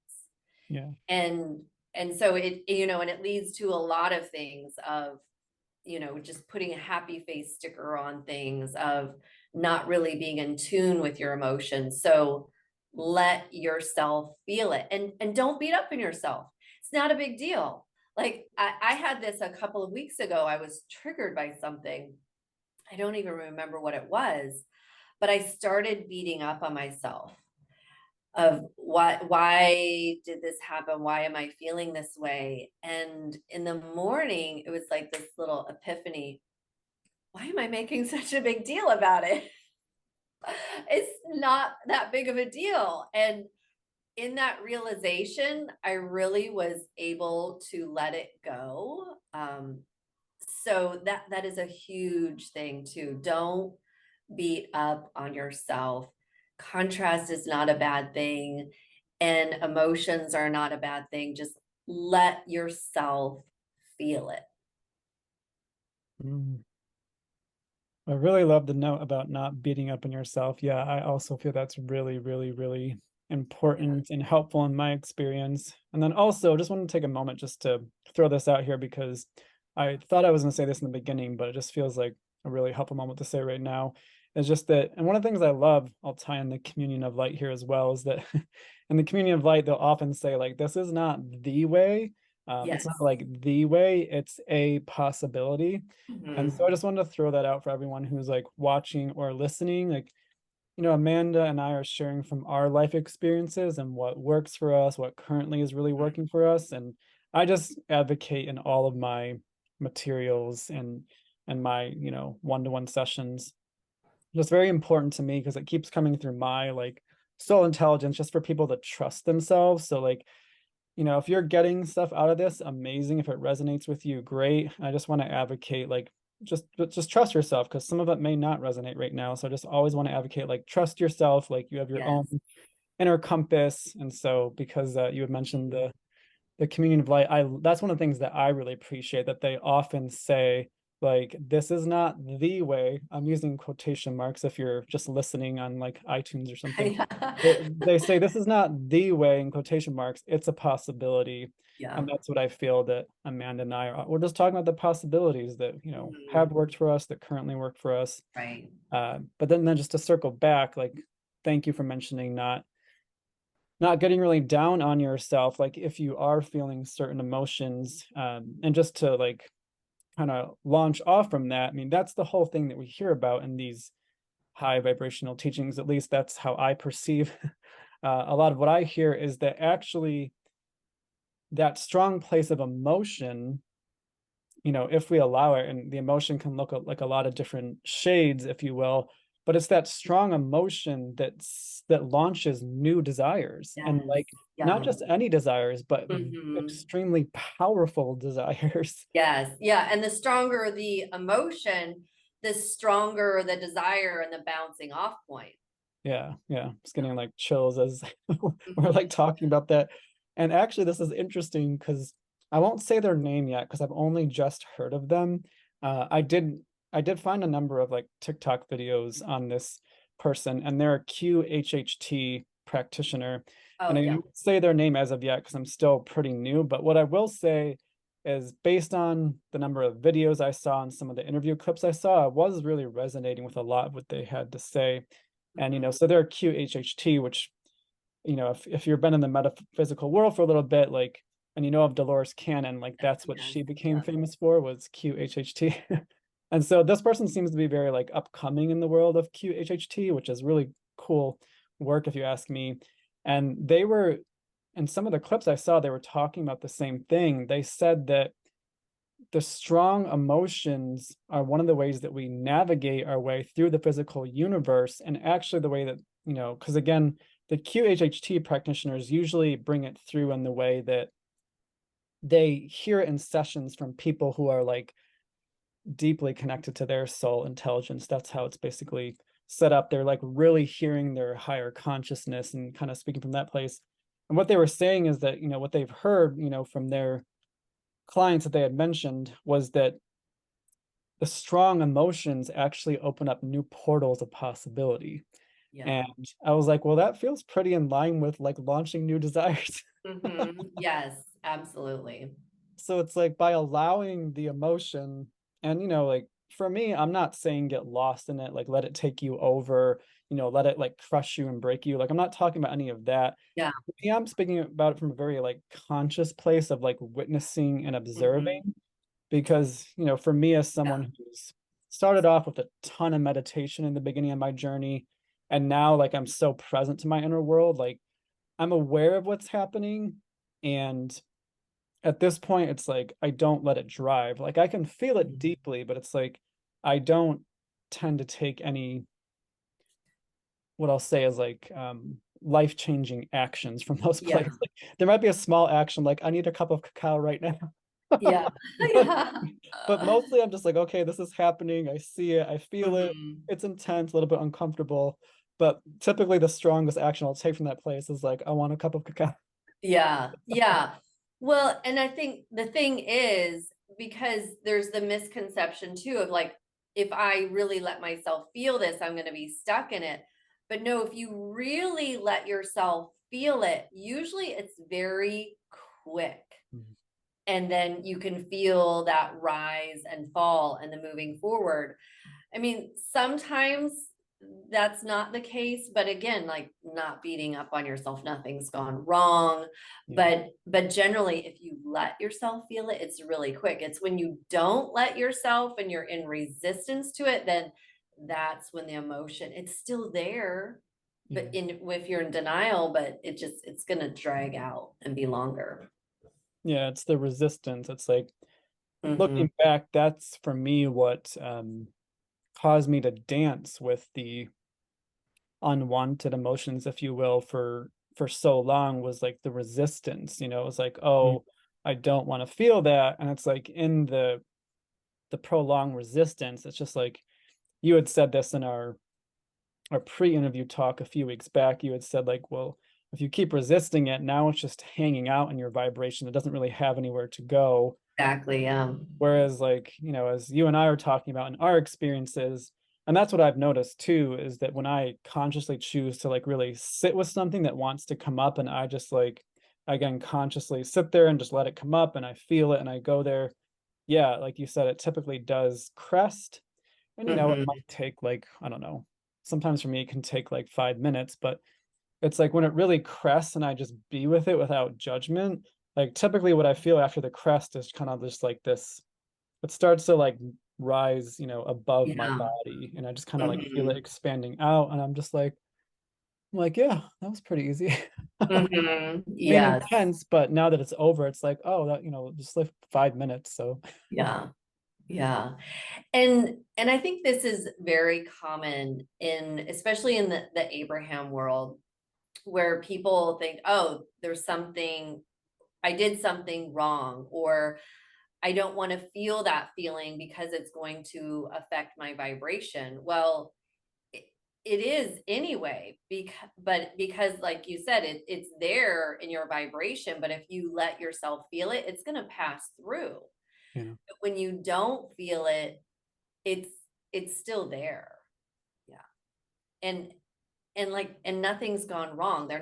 Yeah. And so and it leads to a lot of things of, just putting a happy face sticker on things, of not really being in tune with your emotions. So let yourself feel it, and don't beat up on yourself. It's not a big deal. Like I had this a couple of weeks ago. I was triggered by something. I don't even remember what it was, but I started beating up on myself of why did this happen? Why am I feeling this way? And in the morning, it was like this little epiphany. Why am I making such a big deal about it? It's not that big of a deal. And in that realization, I really was able to let it go. So that is a huge thing too. Don't beat up on yourself. Contrast is not a bad thing, and emotions are not a bad thing. Just let yourself feel it. Mm. I really love the note about not beating up on yourself. Yeah, I also feel that's really, really, really Yeah. important and helpful in my experience. And then also, just want to take a moment just to throw this out here because I thought I was going to say this in the beginning, but it just feels like a really helpful moment to say right now. Is just that, and one of the things I love, I'll tie in the communion of light here as well, is that in the communion of light, they'll often say, like, this is not the way. It's not Yes. like the way, it's a possibility. And so I Mhm. just wanted to throw that out for everyone who's like watching or listening. Like, Amanda and I are sharing from our life experiences and what works for us, what currently is really working for us. And I just advocate in all of my materials and my, one-to-one sessions. Just very important to me because it keeps coming through my like soul intelligence just for people to trust themselves. So like if you're getting stuff out of this, amazing. If it resonates with you, great. I just want to advocate like just trust yourself because some of it may not resonate right now. So I just always want to advocate like trust yourself, like you have your own Yes. inner compass. And so because you had mentioned Mhm. the communion of light, I that's one of the things that I really appreciate that they often say like this is not the way. I'm using quotation marks if you're just listening on like iTunes or something. Yeah. They say this is not the way in quotation marks, it's a possibility. Yeah. And that's what I feel that Amanda and I are. We're just talking about the possibilities that, have Mhm. worked for us, that currently work for us. Right. But then just to circle back, like, thank you for mentioning not getting really down on yourself. Like if you are feeling certain emotions, and just to like kind of launch off from that, I mean, that's the whole thing that we hear about in these high vibrational teachings. At least that's how I perceive a lot of what I hear is that actually that strong place of emotion, if we allow it, and the emotion can look like a lot of different shades, if you will, but it's that strong emotion that launches new desires and Yes. like not Yeah. just any desires, but Mhm. extremely powerful desires. Yes. Yeah. And the stronger the emotion, the stronger the desire and the bouncing off point. Yeah, yeah. It's Yeah. getting like chills as we're Mhm. like talking about that. And actually, this is interesting because I won't say their name yet because I've only just heard of them. I did find a number of like TikTok videos on this person, and they're a QHHT practitioner. And Oh, I yeah. didn't say their name as of yet because I'm still pretty new. But what I will say is based on the number of videos I saw and some of the interview clips I saw, I was really resonating with a lot of what they had to say. And Mhm. so they're QHHT, which if you've been in the metaphysical world for a little bit, like, and of Dolores Cannon, like that's what Yes. she became Yeah. famous for was QHHT. And so this person seems to be very like upcoming in the world of QHHT, which is really cool work if you ask me. And they were in some of the clips I saw, they were talking about the same thing. They said that the strong emotions are one of the ways that we navigate our way through the physical universe. And actually, the way that, because again, the QHHT practitioners usually bring it through in the way that they hear it in sessions from people who are like deeply connected to their soul intelligence. That's how it's basically set up. They're like really hearing their higher consciousness and kind of speaking from that place. And what they were saying is that, what they've heard, from their clients that they had mentioned was that the strong emotions actually open up new portals of possibility. Yeah. And I was like, well, that feels pretty in line with like launching new desires. Yes, absolutely. So it's like by allowing the emotion, and like for me, I'm not saying get lost in it, like let it take you over. let it like crush you and break you. Like I'm not talking about any of that. Yeah. Yeah, I'm speaking about it from a very like conscious place of like witnessing and Hmm. observing. Because, for me as Yeah. someone who's started off with a ton of meditation in the beginning of my journey, and now like I'm so present to my inner world, like I'm aware of what's happening. And at this point, it's like I don't let it drive. Like I can feel it Mhm. deeply, but it's like I don't tend to take any, what I'll say is like life-changing actions from those Yeah. places. Like, there might be a small action like I need a cup of cacao right now. Yeah. but Yeah. but mostly I'm just like, okay, this is happening. I see it, I feel it. Mhm. It's intense, a little bit uncomfortable. But typically the strongest action I'll take from that place is like, I want a cup of cacao. Yeah, yeah. Well, and I think the thing is, because there's the misconception too of like, if I really let myself feel this, I'm going to be stuck in it. But no, if you really let yourself feel it, usually it's very quick. Mhm. And then you can feel that rise and fall and the moving forward. I mean, sometimes that's not the case, but again, like not beating up on yourself, nothing's gone wrong. Yeah. But generally, if you let yourself feel it, it's really quick. It's when you don't let yourself and you're in resistance to it, then that's when the emotion, it's still there, but Yeah. in if you're in denial, but it's gonna drag out and be longer. Yeah, it's the resistance. It's like Hmm. looking back, that's for me what caused me to dance with the unwanted emotions, if you will, for so long was like the resistance. It was like, oh, I don't want to feel that. And it's like in the prolonged resistance, it's just like you had said this in our pre-interview talk a few weeks back. You had said like, well, if you keep resisting it, now it's just hanging out in your vibration. It doesn't really have anywhere to go. Exactly. Yeah. Whereas, like, as you and I are talking about in our experiences, and that's what I've noticed too, is that when I consciously choose to like really sit with something that wants to come up, and I just like, again, consciously sit there and just let it come up, and I feel it and I go there. Yeah, like you said, it typically does crest. And, it Hmm. might take like, I don't know, sometimes for me, it can take like 5 minutes, but it's like when it really crests and I just be with it without judgment. Like typically what I feel after the crest is kind of just like this, it starts to like rise, above my Yeah. body, and I just kind of like feel it Hmm. expanding out, and I'm like, yeah, that was pretty easy. I Hmm. mean, Yes. intense, but now that it's over, it's like, oh, that, just like 5 minutes. So Yeah. Yeah. And I think this is very common in, especially in the Abraham world, where people think, oh, there's something, I did something wrong, or I don't want to feel that feeling because it's going to affect my vibration. Well, it, it is anyway, because like you said, it's there in your vibration, but if you let yourself feel it, it's going to pass through. yeah, But when you don't feel it, it's it's still there. Yeah. And and nothing's gone wrong. They're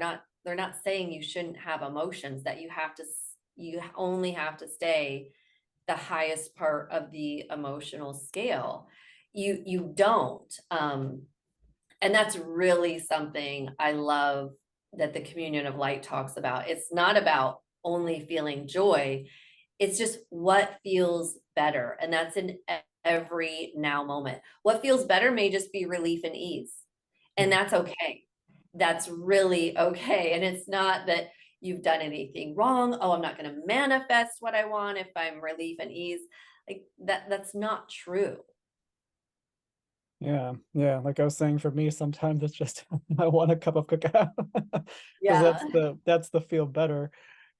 not saying you shouldn't have emotions, that you only have to stay the highest part of the emotional scale. You don't. And that's really something I love that the communion of light talks about. It's not about only feeling joy, it's just what feels better. And that's in every now moment. What feels better may just be relief and ease. And yeah, that's okay. That's really okay. And it's not that you've done anything wrong. Oh, I'm not going to manifest what I want if I'm relief and ease. Like that's not true. yeah, yeah. Like I was saying, for me, sometimes it's just I want a cup of cacao because Yeah. that's the feel better.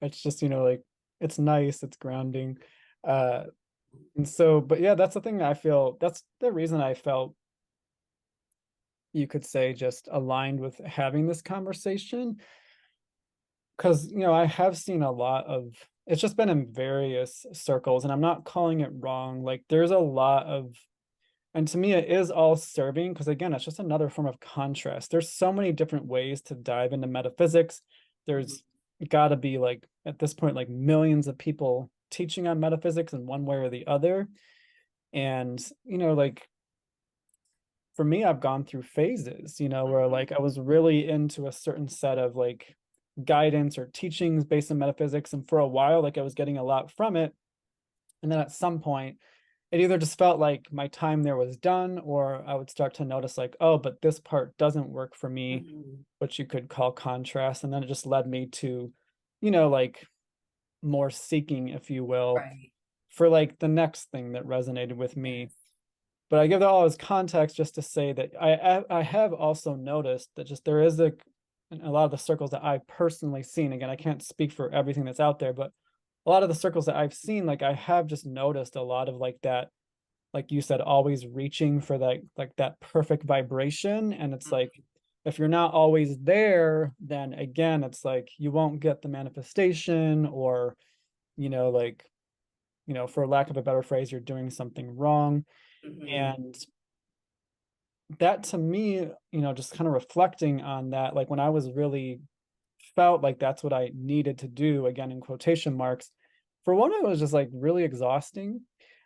It's just, like it's nice, it's grounding. Uh, And so, but yeah, that's the thing I feel, that's the reason I felt, you could say, just aligned with having this conversation. Because, I have seen a lot of, it's just been in various circles, and I'm not calling it wrong. Like, there's a lot of, and to me, it is all serving, because again, it's just another form of contrast. There's so many different ways to dive into metaphysics. There's got to be, like, at this point, like millions of people teaching on metaphysics in one way or the other. And, like, for me, I've gone through phases, where Mhm. like I was really into a certain set of like guidance or teachings based on metaphysics. And for a while, like I was getting a lot from it. And then at some point, it either just felt like my time there was done, or I would start to notice like, oh, but this part doesn't work for me, Mhm. what you could call contrast. And then it just led me to, like more seeking, if you will, Right. for like the next thing that resonated with me. Yes. But I give that all as context just to say that I have also noticed that just there is in a lot of the circles that I've personally seen. Again, I can't speak for everything that's out there, but a lot of the circles that I've seen, like I have just noticed a lot of like that, like you said, always reaching for that like that perfect vibration. And it's like Mhm. if you're not always there, then again, it's like you won't get the manifestation, or like for lack of a better phrase, you're doing something wrong. Mhm. And that to me, just kind of reflecting on that, like when I was really felt like that's what I needed to do, again, in quotation marks, for one, it was just like really exhausting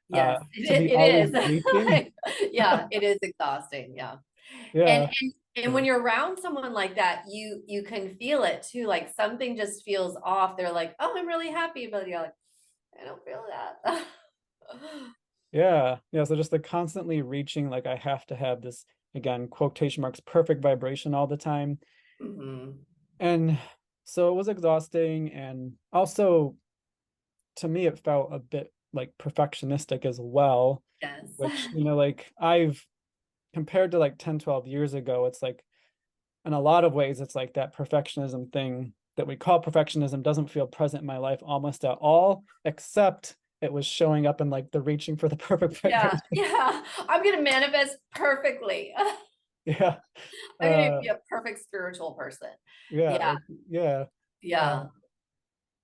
Yes, to be it always is. reaching. Yeah, it is exhausting, yeah. And Yeah. and Yeah. when you're around someone like that, you can feel it too, like something just feels off. They're like, "Oh, I'm really happy," but you're like, "I don't feel that." Yeah. Yeah. So just the constantly reaching, like I have to have this, again, quotation marks, perfect vibration all the time. Mhm. And so it was exhausting. And also, to me, it felt a bit like perfectionistic as well, Yes. which, like I've compared to like 10, 12 years ago, it's like in a lot of ways, it's like that perfectionism thing that we call perfectionism doesn't feel present in my life almost at all, except it was showing up in like the reaching for the perfect Yeah, vibration. yeah. I'm gonna manifest perfectly. Yeah. I'm gonna Uh, be a perfect spiritual person. yeah, Yeah, like, yeah. Uh, yeah.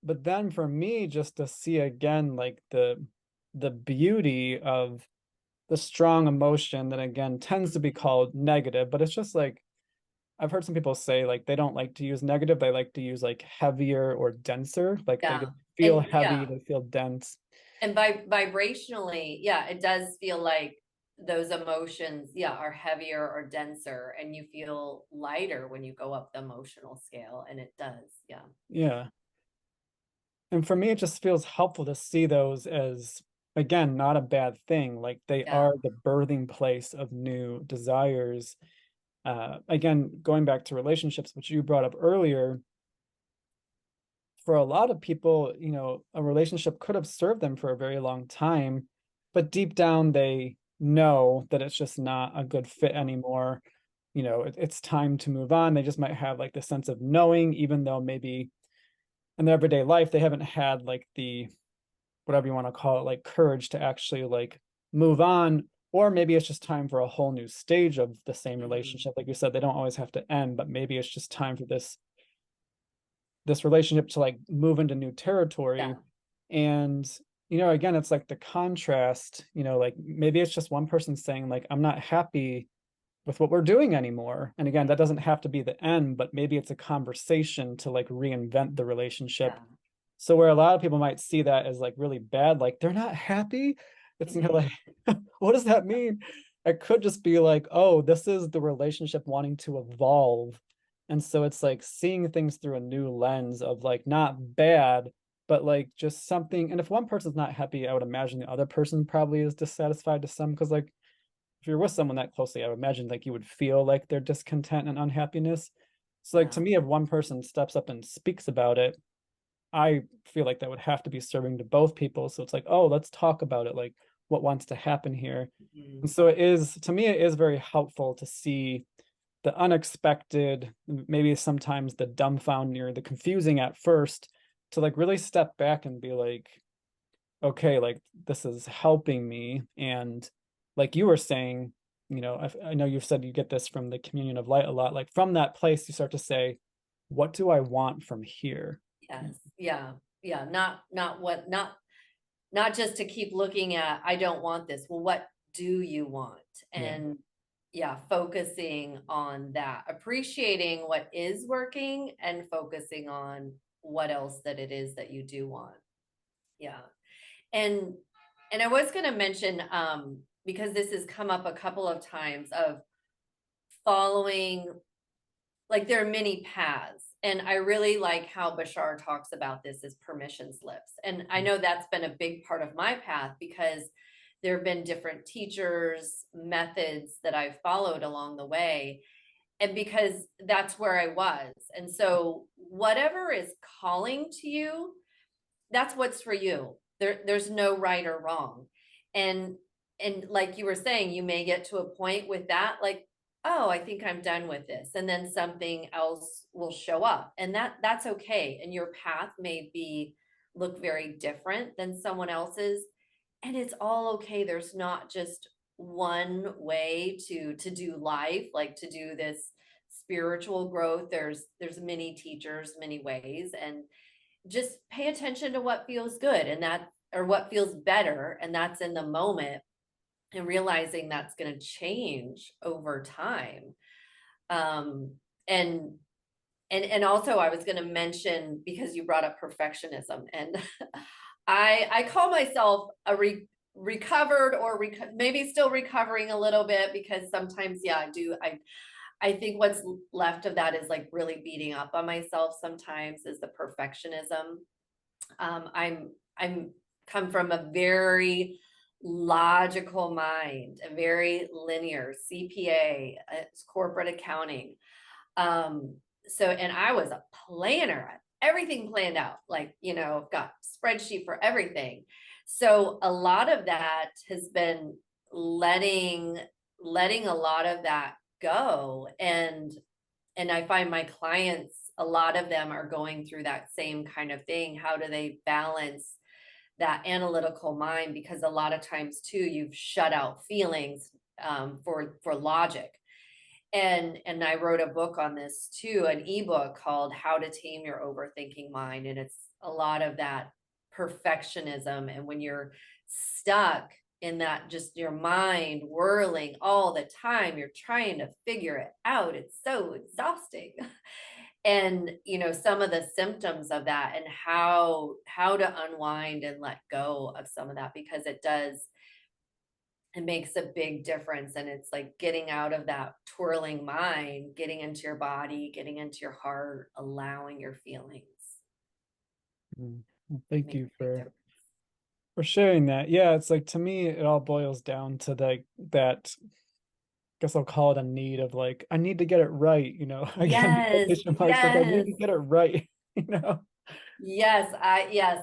but then for me, just to see again, like the beauty of the strong emotion that again tends to be Mhm. called negative, but it's just like I've heard some people say like they don't like to use negative, they like to use like heavier or denser, like they Yeah, feel and heavy, yeah. they feel dense. And vibrationally, yeah, it does feel like those emotions, yeah, are heavier or denser, and you feel lighter when you go up the emotional scale, and it does, yeah, Yeah. And for me, it just feels helpful to see those as, again, not a bad thing. Like they yeah, are the birthing place of new desires. Again, going back to relationships, which you brought up earlier, for a lot of people, a relationship could have served them for a very long time, but deep down they know that it's just not a good fit anymore. It's time to move on. They just might have like the sense of knowing, even though maybe in their everyday life they haven't had like the whatever you want to call it, like courage to actually like move on. Or maybe it's just time for a whole new stage of the same mhm, relationship. Like you said, they don't always have to end, but maybe it's just time for this relationship to like move into new territory. yeah, And again, it's like the contrast, like maybe it's just one person saying like I'm not happy with what we're doing anymore. And again, that doesn't have to be the end, but maybe it's a conversation to like reinvent the relationship. yeah, So where a lot of people might see that as like really bad, like they're not happy, it's mhm, like what does that mean? It could just be like, oh, this is the relationship wanting to evolve. And so it's like seeing things through a new lens of like not bad, but like just something. And if one person's not happy, I would imagine the other person probably is dissatisfied to some, because like if you're with someone that closely, I would imagine like you would feel like their discontent and unhappiness. So like yeah, to me, if one person steps up and speaks about it, I feel like that would have to be serving to both people. So it's like, oh, let's talk about it. Like what wants to happen here. And mhm, so it is, to me, it is very helpful to see the unexpected, maybe sometimes the dumbfounding or the confusing at first, to like really step back and be like, okay, like this is helping me. And like you were saying, I know you've said you get this from the communion of light a lot. Like from that place, you start to say, what do I want from here? yes, yeah, yeah, not just to keep looking at, "I don't want this." Well, what do you want? Yeah. And yeah, focusing on that, appreciating what is working and focusing on what else that it is that you do want. Yeah. And and I was gonna mention, because this has come up a couple of times of following, like there are many paths. And I really like how Bashar talks about this as permission slips. And I know that's been a big part of my path because there have been different teachers, methods that I've followed along the way. And because that's where I was. And so whatever is calling to you, that's what's for you. There's no right or wrong. And like you were saying, you may get to a point with that, like, oh, I think I'm done with this. And then something else will show up. And that's okay. And your path may be look very different than someone else's. And it's all okay. There's not just one way to do life, like to do this spiritual growth. There's many teachers, many ways. And just pay attention to what feels good, and that, or what feels better, and that's in the moment, and realizing that's going to change over time. um and and also I was going to mention, because you brought up perfectionism, and I call myself a recovered, or maybe still recovering a little bit, because sometimes, yeah, I think what's left of that is like really beating up on myself sometimes, is the perfectionism. I'm come from a very logical mind, a very linear CPA, it's corporate accounting. So, and I was a planner, everything planned out, like, got spreadsheet for everything. So a lot of that has been letting a lot of that go. And I find my clients, a lot of them are going through that same kind of thing. How do they balance that analytical mind? Because a lot of times too, you've shut out feelings, for logic. And I wrote a book on this too, an ebook called How to Tame Your Overthinking Mind. And it's a lot of that perfectionism. And when you're stuck in that, just your mind whirling all the time, you're trying to figure it out. It's so exhausting. And some of the symptoms of that, and how to unwind and let go of some of that, because it makes a big difference. And it's like getting out of that twirling mind, getting into your body, getting into your heart, allowing your feelings. Well, thank Makes you a big difference. for sharing that. Yeah, it's like, to me, it all boils down to like that. Guess I'll call it a need of like, I need to get it right, again, Yes, quotation marks, like I need yes, to get it right, you know. yes.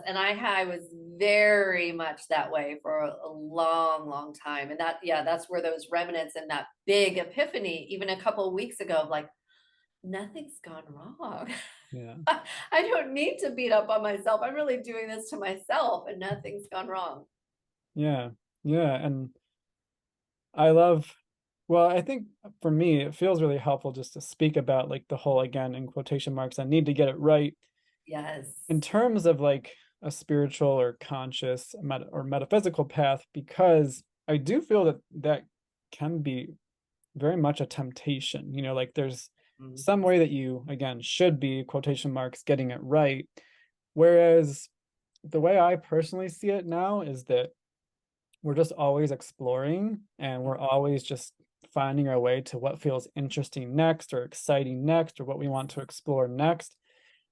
And I was very much that way for a long, long time. And that's where those remnants and that big epiphany, even a couple of weeks ago, of like, nothing's gone wrong. Yeah. I don't need to beat up on myself. I'm really doing this to myself, and nothing's gone wrong. Yeah. Yeah. And I love, well, I think for me, it feels really helpful just to speak about like the whole, again, in quotation marks, I need to get it right Yes. in terms of like a spiritual or conscious or metaphysical path, because I do feel that that can be very much a temptation, like there's Mm. some way that you, again, should be, quotation marks, getting it right. Whereas the way I personally see it now is that we're just always exploring, and we're always just finding our way to what feels interesting next or exciting next, or what we want to explore next.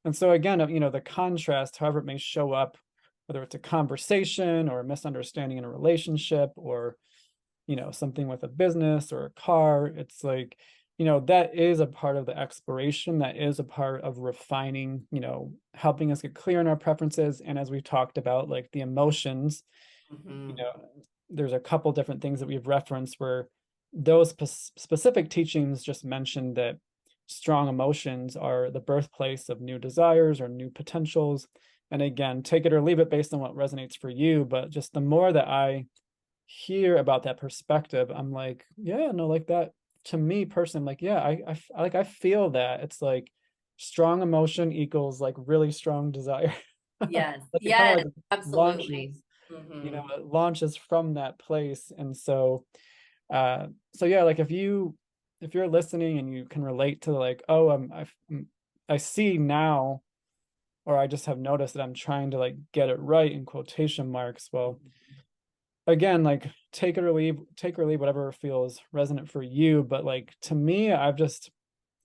And so again, the contrast, however it may show up, whether it's a conversation or a misunderstanding in a relationship, or something with a business or a car, it's like, that is a part of the exploration, that is a part of refining, helping us get clear in our preferences. And as we've talked about, like the emotions, you Mhm. know there's a couple different things that we've referenced where those specific teachings just mentioned that strong emotions are the birthplace of new desires or new potentials. And again, take it or leave it based on what resonates for you, but just the more that I hear about that perspective, I'm like, yeah, no, like that, to me personally, I'm like, yeah, I feel that. It's like strong emotion equals like really strong desire. Yes. Like it kind of Yes, like absolutely. launches, Mhm. it launches from that place. And so so yeah, like if you're listening and you can relate to like, oh, I see now, or I just have noticed that I'm trying to like get it right in quotation marks. Well, again, like take or leave whatever feels resonant for you. But like to me, I've just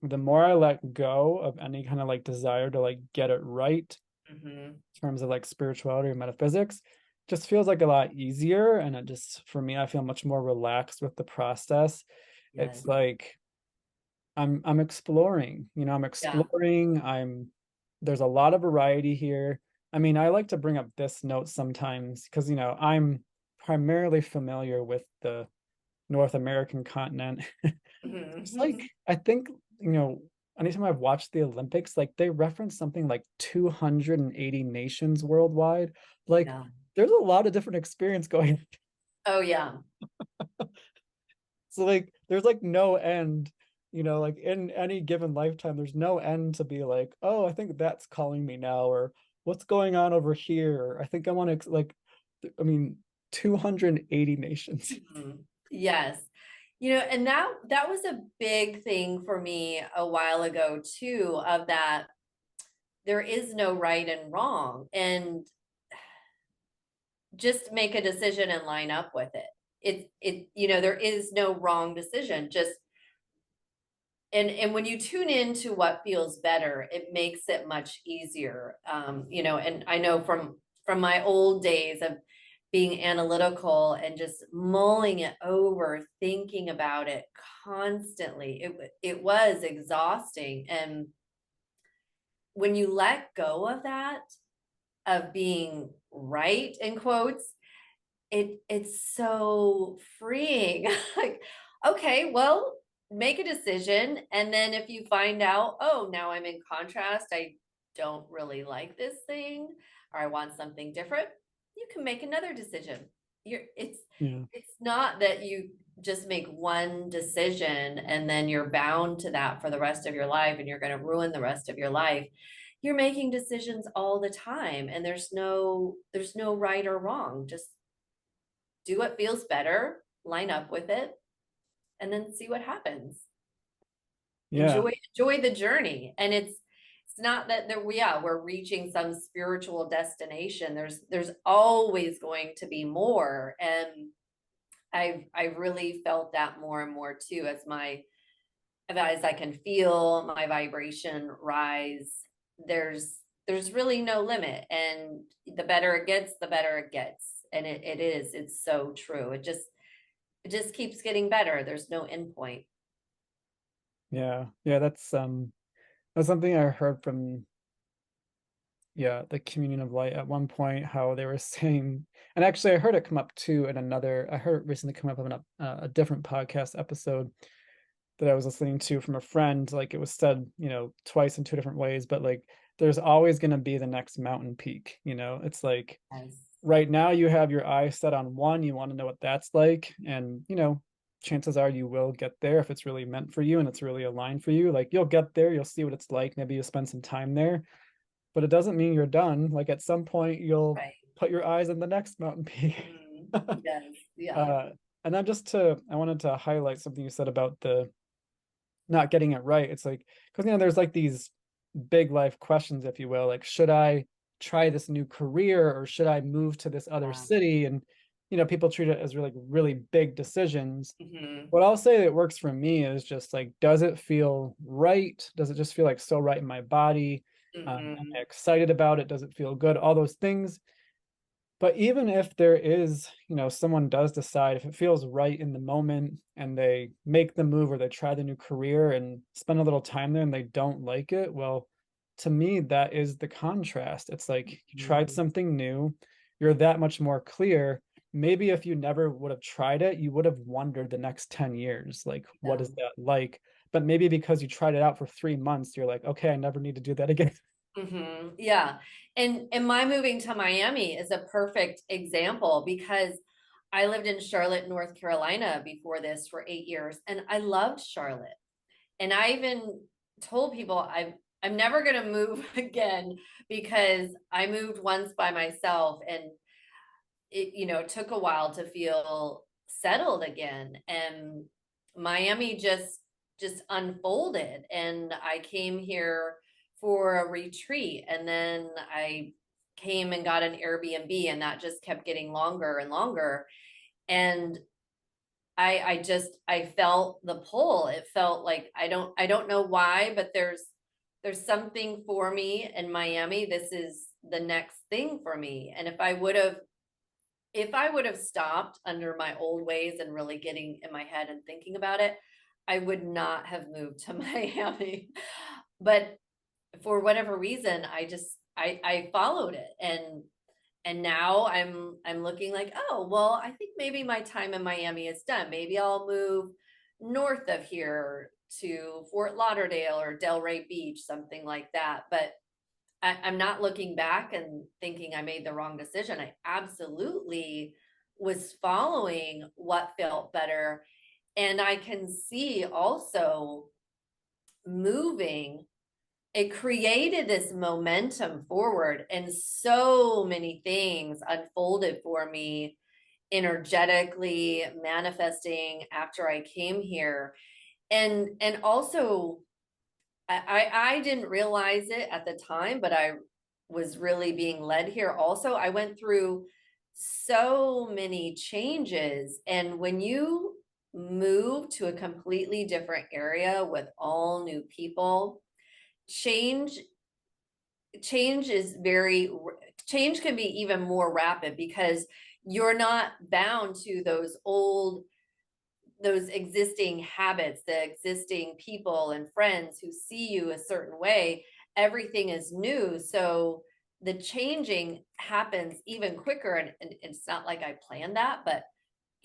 the more I let go of any kind of like desire to like get it right Hmm. in terms of like spirituality or metaphysics, just feels like a lot easier. And it just for me, I feel much more relaxed with the process. It's Yes. like I'm exploring, I'm Yeah. exploring. There's a lot of variety here. I mean, I like to bring up this note sometimes because, I'm primarily familiar with the North American continent. It's like, Hmm. I think, you know, anytime I've watched the Olympics, like they reference something like 280 nations worldwide. Like, Yeah. there's a lot of different experience going. Oh, yeah. So like there's like no end, like in any given lifetime, there's no end to be like, oh, I think that's calling me now, or what's going on over here? I think I want to like, I mean, 280 nations. Mhm. Yes. And that was a big thing for me a while ago too, of that there is no right and wrong, and just make a decision and line up with it. There is no wrong decision. Just and when you tune into what feels better, it makes it much easier. And I know from my old days of being analytical and just mulling it over, thinking about it constantly, it was exhausting. And when you let go of that, of being right in quotes, it's so freeing. Like, okay, well, make a decision, and then if you find out, oh, now I'm in contrast, I don't really like this thing, or I want something different, you can make another decision. You're Yeah. it's not that you just make one decision and then you're bound to that for the rest of your life and you're going to ruin the rest of your life. You're making decisions all the time, and there's no right or wrong. Just do what feels better, line up with it, and then see what happens. Yeah. Enjoy the journey. And it's not that we're reaching some spiritual destination. There's always going to be more. And I really felt that more and more too, as I can feel my vibration rise. There's really no limit. And the better it gets, the better it gets. And it's so true. It just keeps getting better. There's no end point. Yeah. Yeah. That's something I heard from, yeah, the Communion of Light at one point, how they were saying, and actually I heard it come up too in I heard it recently come up in a different podcast episode that I was listening to from a friend. Like it was said, twice in two different ways, but like there's always going to be the next mountain peak. It's like Yes. right now you have your eyes set on one, you want to know what that's like. And, chances are you will get there if it's really meant for you and it's really aligned for you. Like you'll get there, you'll see what it's like. Maybe you'll spend some time there, but it doesn't mean you're done. Like at some point you'll Right. put your eyes on the next mountain peak. Mhm. Yes. Yeah. uh, and then I wanted to highlight something you said about the not getting it right. It's like, because there's like these big life questions, if you will, like should I try this new career or should I move to this other Yeah. city? And people treat it as really big decisions. Hmm. What I'll say that works for me is just like, does it feel right? Does it just feel like so right in my body? Am I Hmm. excited about it? Does it feel good? All those things. But even if there is, someone does decide, if it feels right in the moment and they make the move or they try the new career and spend a little time there and they don't like it, well, to me, that is the contrast. It's like you tried something new, you're that much more clear. Maybe if you never would have tried it, you would have wondered the next 10 years, like, what Yeah. is that like? But maybe because you tried it out for 3 months, you're like, okay, I never need to do that again. Yeah. And my moving to Miami is a perfect example, because I lived in Charlotte, North Carolina before this for 8 years, and I loved Charlotte. And I even told people I'm never going to move again, because I moved once by myself, and it took a while to feel settled again. And Miami just unfolded, and I came here for a retreat, and then I came and got an Airbnb, and that just kept getting longer and longer. And I felt the pull. It felt like I don't know why, but there's something for me in Miami. This is the next thing for me. And if I would have stopped under my old ways and really getting in my head and thinking about it, I would not have moved to Miami. But for whatever reason, I followed it, and now I'm looking like, oh, well, I think maybe my time in Miami is done. Maybe I'll move north of here to Fort Lauderdale or Delray Beach, something like that. But I'm not looking back and thinking I made the wrong decision. I absolutely was following what felt better. And I can see also moving, it created this momentum forward, and so many things unfolded for me energetically, manifesting after I came here. And also I didn't realize it at the time, but I was really being led here. Also, I went through so many changes. And when you move to a completely different area with all new people, change change is very change can be even more rapid because you're not bound to those existing habits, the existing people and friends who see you a certain way. Everything is new. So the changing happens even quicker. And it's not like I planned that, but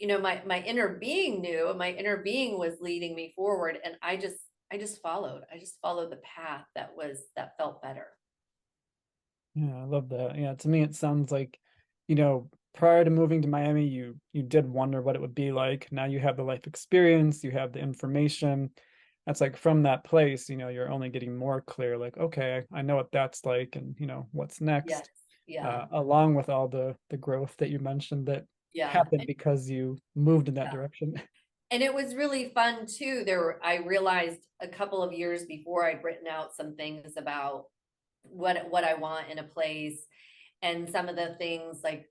my inner being knew, my inner being was leading me forward. And I just followed the path that felt better. Yeah, I love that. Yeah, to me, it sounds like, prior to moving to Miami, you did wonder what it would be like. Now you have the life experience, you have the information. That's like from that place, you're only getting more clear, like, okay, I know what that's like, and what's Yes. next. Yeah. Along with all the growth that you mentioned that Yeah. happened because you moved in that Yeah. direction. And it was really fun too. I realized a couple of years before I'd written out some things about what I want in a place, and some of the things like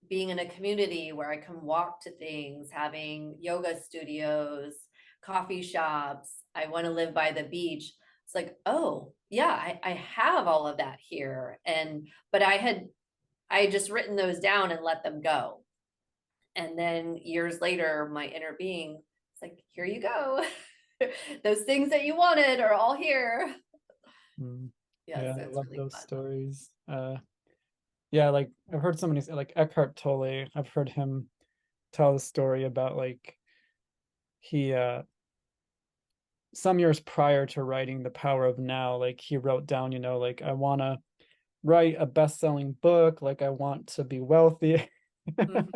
being in a community where I can walk to things, having yoga studios, coffee shops. I want to live by the beach. It's like, oh yeah, I have all of that here. But I had just written those down and let them go. And then years later, my inner being, it's like, here you go. Those things that you wanted are all here. Mm. Yeah, Yeah, so I it's love really those fun. stories. Yeah, like I've heard somebody say, like Eckhart Tolle, I've heard him tell the story about like he some years prior to writing The Power of Now, like he wrote down, like I want to write a best-selling book, like I want to be wealthy. Mhm.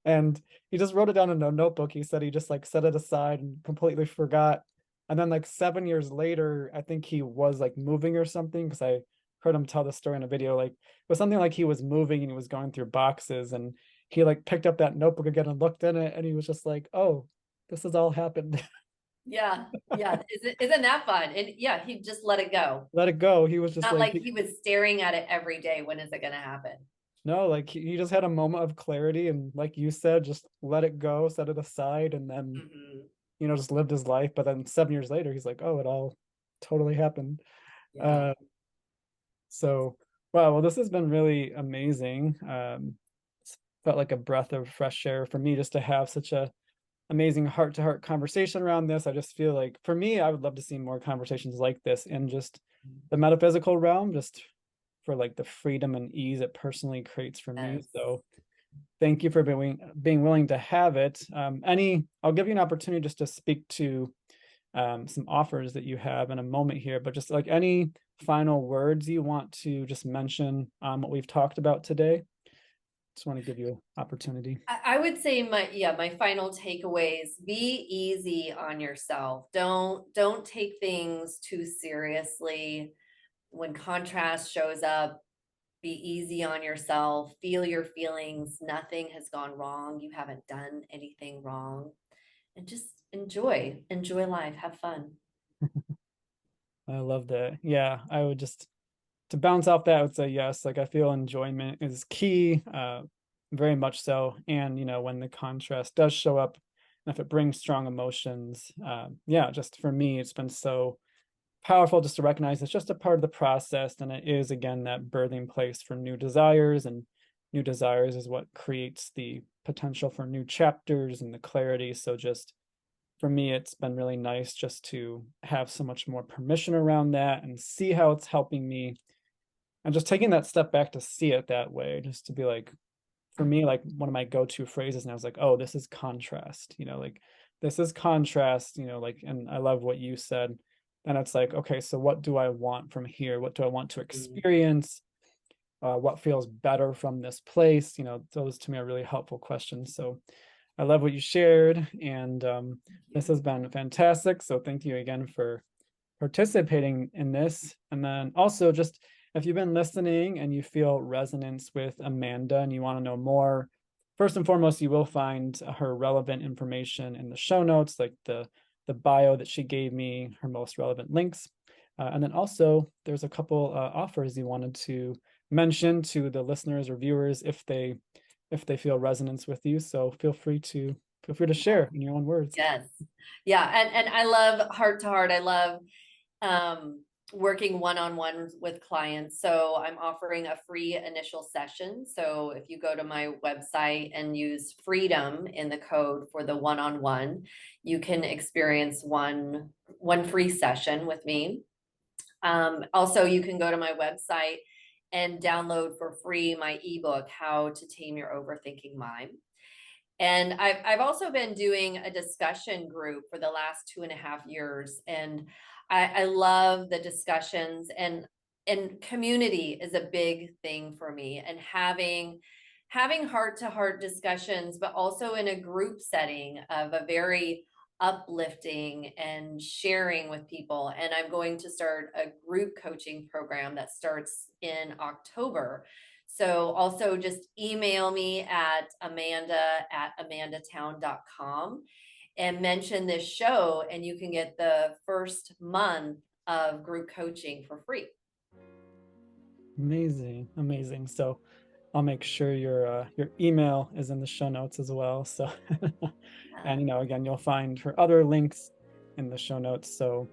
And he just wrote it down in a notebook. He said he just like set it aside and completely forgot. And then like 7 years later, I think he was like moving or something, because I heard him tell the story in a video. Like it was something like he was moving and he was going through boxes, and he like picked up that notebook again and looked in it, and he was just like, oh, this has all happened. Yeah, yeah. Isn't that fun? And yeah, he just let it go. Let it go. He was just Not like, like he was staring at it every day. When is it going to happen? no, like he just had a moment of clarity, and like you said, just let it go, set it aside, and then Hmm. just lived his life. But then 7 years later, he's like, oh, it all totally happened. Yeah. Uh, so, wow, well, this has been really amazing. It's felt like a breath of fresh air for me just to have such a amazing heart-to-heart conversation around this. I just feel like for me, I would love to see more conversations like this in just the metaphysical realm, just for like the freedom and ease it personally creates for me. Yes. So thank you for being willing to have it. I'll give you an opportunity just to speak to some offers that you have in a moment here, but just like any final words you want to just mention what we've talked about today. Just want to give you an opportunity. I would say my final takeaways: be easy on yourself. Don't take things too seriously. When contrast shows up, be easy on yourself. Feel your feelings. Nothing has gone wrong. You haven't done anything wrong. And just enjoy life. Have fun. I love that. Yeah, I would just to bounce off that, I would say yes. Like I feel enjoyment is key, very much so. And when the contrast does show up, and if it brings strong emotions, yeah, just for me, it's been so powerful just to recognize it's just a part of the process, and it is again that birthing place for new desires, and new desires is what creates the potential for new chapters and the clarity. So just for me, it's been really nice just to have so much more permission around that and see how it's helping me, and just taking that step back to see it that way, just to be like, for me, like one of my go-to phrases now is like, oh, this is contrast, like this is contrast, like, and I love what you said. And it's like, okay, so what do I want from here? What do I want to Mm, experience? What feels better from this place? Those to me are really helpful questions. So I love what you shared, and thank this you. has been fantastic. So thank you again for participating in this. And then also, just if you've been listening and you feel resonance with Amanda and you want to know more, first and foremost, you will find her relevant information in the show notes, like the bio that she gave me, her most relevant links. And then also, there's a couple offers you wanted to mention to the listeners or viewers if they feel resonance with you. So feel free to share in your own words. Yes. Yeah. And I love heart to heart. I love working one-on-one with clients. So I'm offering a free initial session. So if you go to my website and use freedom in the code for the one-on-one, you can experience one free session with me. Also, you can go to my website and download for free my ebook, How to Tame Your Overthinking Mind. And I've also been doing a discussion group for the last 2.5 years. And I love the discussions, and community is a big thing for me, and having heart to heart discussions, but also in a group setting of a very uplifting and sharing with people. And I'm going to start a group coaching program that starts in October. So also just email me at amanda@amandatowne.com and mention this show, and you can get the first month of group coaching for free. Amazing, amazing. So I'll make sure your email is in the show notes as well. So Yeah. and again, you'll find her other links in the show notes. So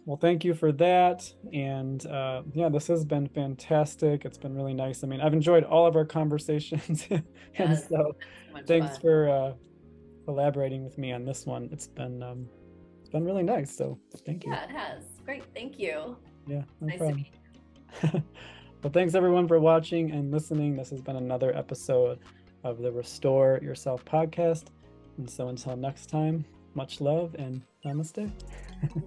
well, thank you for that. And yeah, this has been fantastic. It's been really nice. I mean, I've enjoyed all of our conversations. And Yes, so it's so much thanks fun. for collaborating with me on this one. It's been really nice. So thank you. Yeah, it has. Great. Thank you. Yeah, no Nice to problem. meet Well, thanks everyone for watching and listening. This has been another episode of the Restore Yourself podcast. And so until next time, much love and namaste. you.